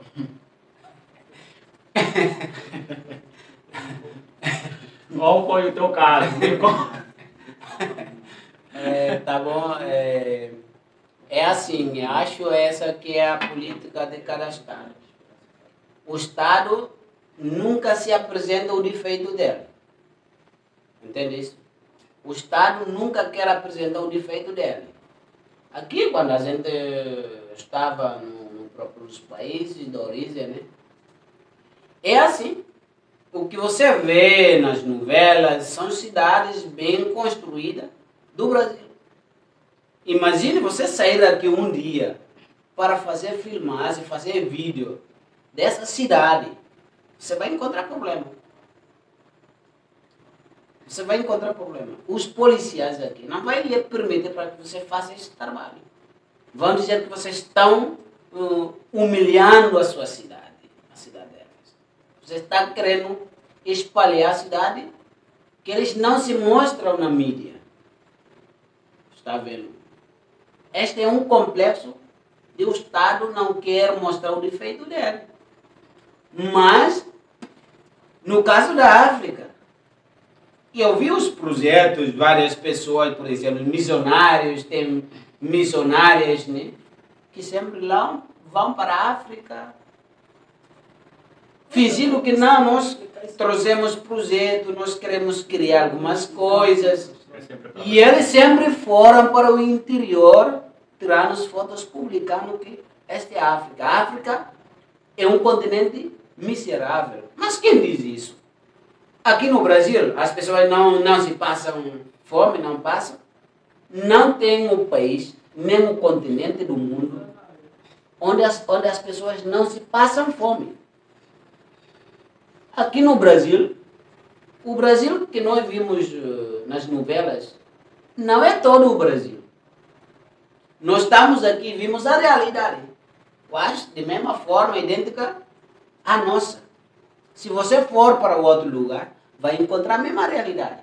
Qual foi o teu caso? Tá bom. É assim, acho essa que é a política de cada Estado. O Estado nunca se apresenta o defeito dele. Entende isso? O Estado nunca quer apresentar o defeito dele. Aqui, quando a gente estava nos próprios países de origem, né? É assim. O que você vê nas novelas são cidades bem construídas do Brasil. Imagine você sair daqui um dia para fazer filmagem, fazer vídeo dessa cidade. Você vai encontrar problema. Você vai encontrar problema. Os policiais aqui não vão lhe permitir para que você faça esse trabalho. Vão dizer que vocês estão humilhando a sua cidade, a cidade deles. Você está querendo espalhar a cidade que eles não se mostram na mídia. Está vendo? Este é um complexo de o Estado não quer mostrar o defeito dele. Mas, no caso da África, eu vi os projetos, várias pessoas, por exemplo, missionários, tem missionárias, né, que sempre lá vão para a África, fingindo que não, nós trouxemos projeto, nós queremos criar algumas coisas. E eles sempre foram para o interior, tirando as fotos, publicando que esta é a África. A África é um continente miserável. Mas quem diz isso? Aqui no Brasil, as pessoas não se passam fome, não passam. Não tem um país, nem um continente do mundo, onde as pessoas não se passam fome. Aqui no Brasil, o Brasil que nós vimos nas novelas, não é todo o Brasil. Nós estamos aqui, vimos a realidade. Quase de mesma forma, idêntica à nossa. Se você for para outro lugar, vai encontrar a mesma realidade.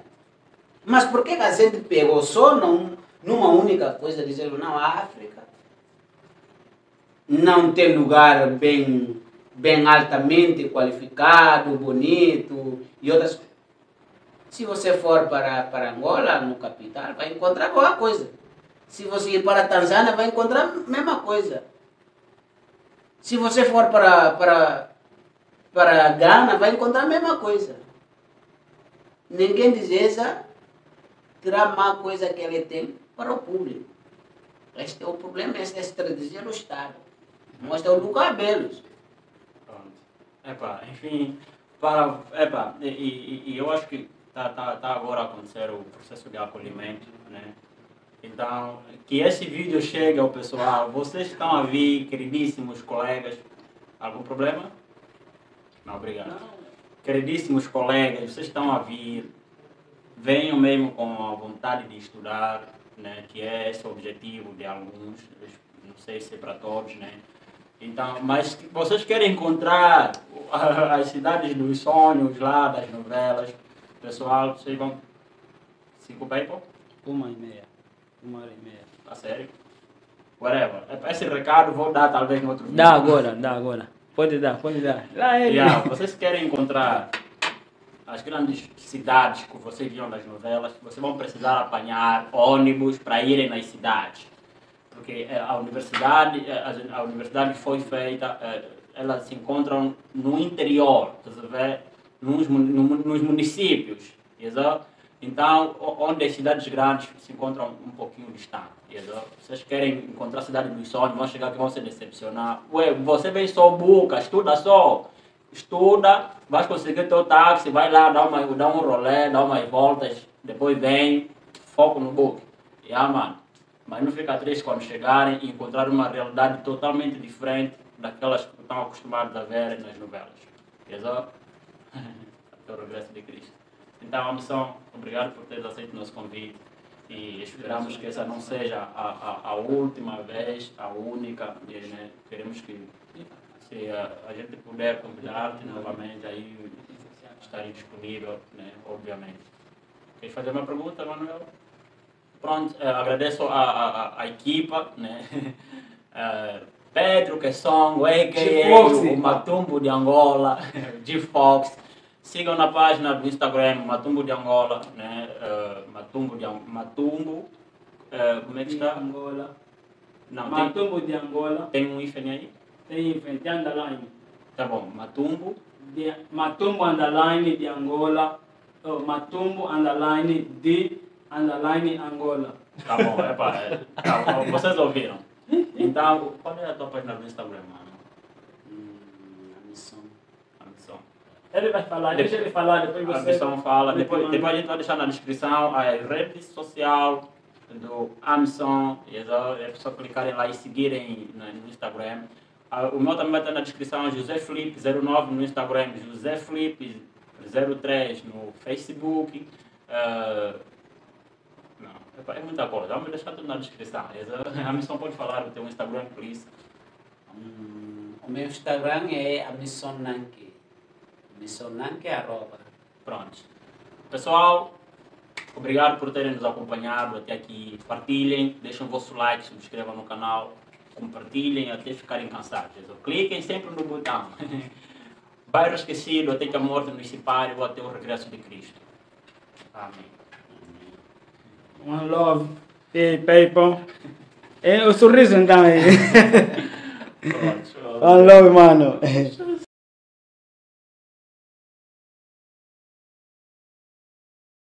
Mas por que a gente pegou só numa única coisa, dizendo, não, a África não tem lugar bem altamente qualificado, bonito e outras coisas. Se você for para Angola, no capital, vai encontrar qualquer coisa. Se você ir para a Tanzânia, vai encontrar a mesma coisa. Se você for para Gana, vai encontrar a mesma coisa. Ninguém diz essa terá má coisa que ele tem para o público. Este é o problema, esta é a estratégia do Estado. Mostra o lugar belos. Enfim, e eu acho que está agora a acontecer o processo de acolhimento, né? Então, que esse vídeo chegue ao pessoal. Vocês estão a vir, queridíssimos colegas. Algum problema? Não, obrigado. Não. Queridíssimos colegas, vocês estão a vir. Venham mesmo com a vontade de estudar, né? Que é esse o objetivo de alguns. Não sei se é para todos, né? Então, mas vocês querem encontrar as cidades dos sonhos lá, das novelas. Pessoal, vocês vão... 5 people? 1h30. 1h30. A sério? Whatever. Esse recado vou dar talvez no outro vídeo. Dá agora. Pode dar. Lá ele. Vocês querem encontrar as grandes cidades que vocês viam nas novelas, vocês vão precisar apanhar ônibus para irem nas cidades. Porque a universidade foi feita, elas se encontram no interior, nos municípios, exato? Então, onde as cidades grandes se encontram um pouquinho distantes, exato? Vocês querem encontrar a cidade dos sonhos, vão chegar aqui e vão se decepcionar. Ué, você vem só buca, estuda, vai conseguir teu táxi, vai lá, dá um rolê, dá umas voltas, depois vem, foco no book. Mano. Mas não fica triste quando chegarem e encontrar uma realidade totalmente diferente daquelas que estão acostumados a ver nas novelas. Exato? Até o regresso de Cristo. Então, Amson, obrigado por ter aceito o nosso convite e esperamos que essa não seja a última vez, a única. E, né, queremos que, se a gente puder convidar-te novamente, aí estarei disponível, né, obviamente. Queres fazer uma pergunta, Manuel? Pronto, agradeço a equipa, né? Pedro, que são o a.k.a. o Matumbo de Angola, G-Fox. Sigam na página do Instagram, Matumbo de Angola, né? Matumbo, como é que está? Angola. Não, Matumbo de Angola. Tem um hífen aí? Tem hífen, tem underline. Tá bom, Matumbo. Matumbo underline de Angola. Matumbo underline de underline Angola. Tá bom, vocês ouviram. Então, qual é a tua página do Instagram, mano? A missão. Ele vai falar, deixa ele falar, depois você... A missão fala, depois a gente vai deixar na descrição a rede social do Amson, é só clicarem lá e seguirem no Instagram. O meu também vai estar na descrição, José Felipe 09 no Instagram, José Felipe 03 no Facebook. É muita coisa, vamos deixar tudo na descrição. A missão pode falar o teu Instagram, please. O meu Instagram é a missão Nanke. Missão Nanke @ Pronto. Pessoal, obrigado por terem nos acompanhado até aqui. Partilhem, deixem o vosso like, subscrevam no canal, compartilhem até ficarem cansados. Cliquem sempre no botão. Bairro esquecido até que a morte nos separe ou até o regresso de Cristo. Amém. One love. Hey, people. O sorriso então aí. One love, mano.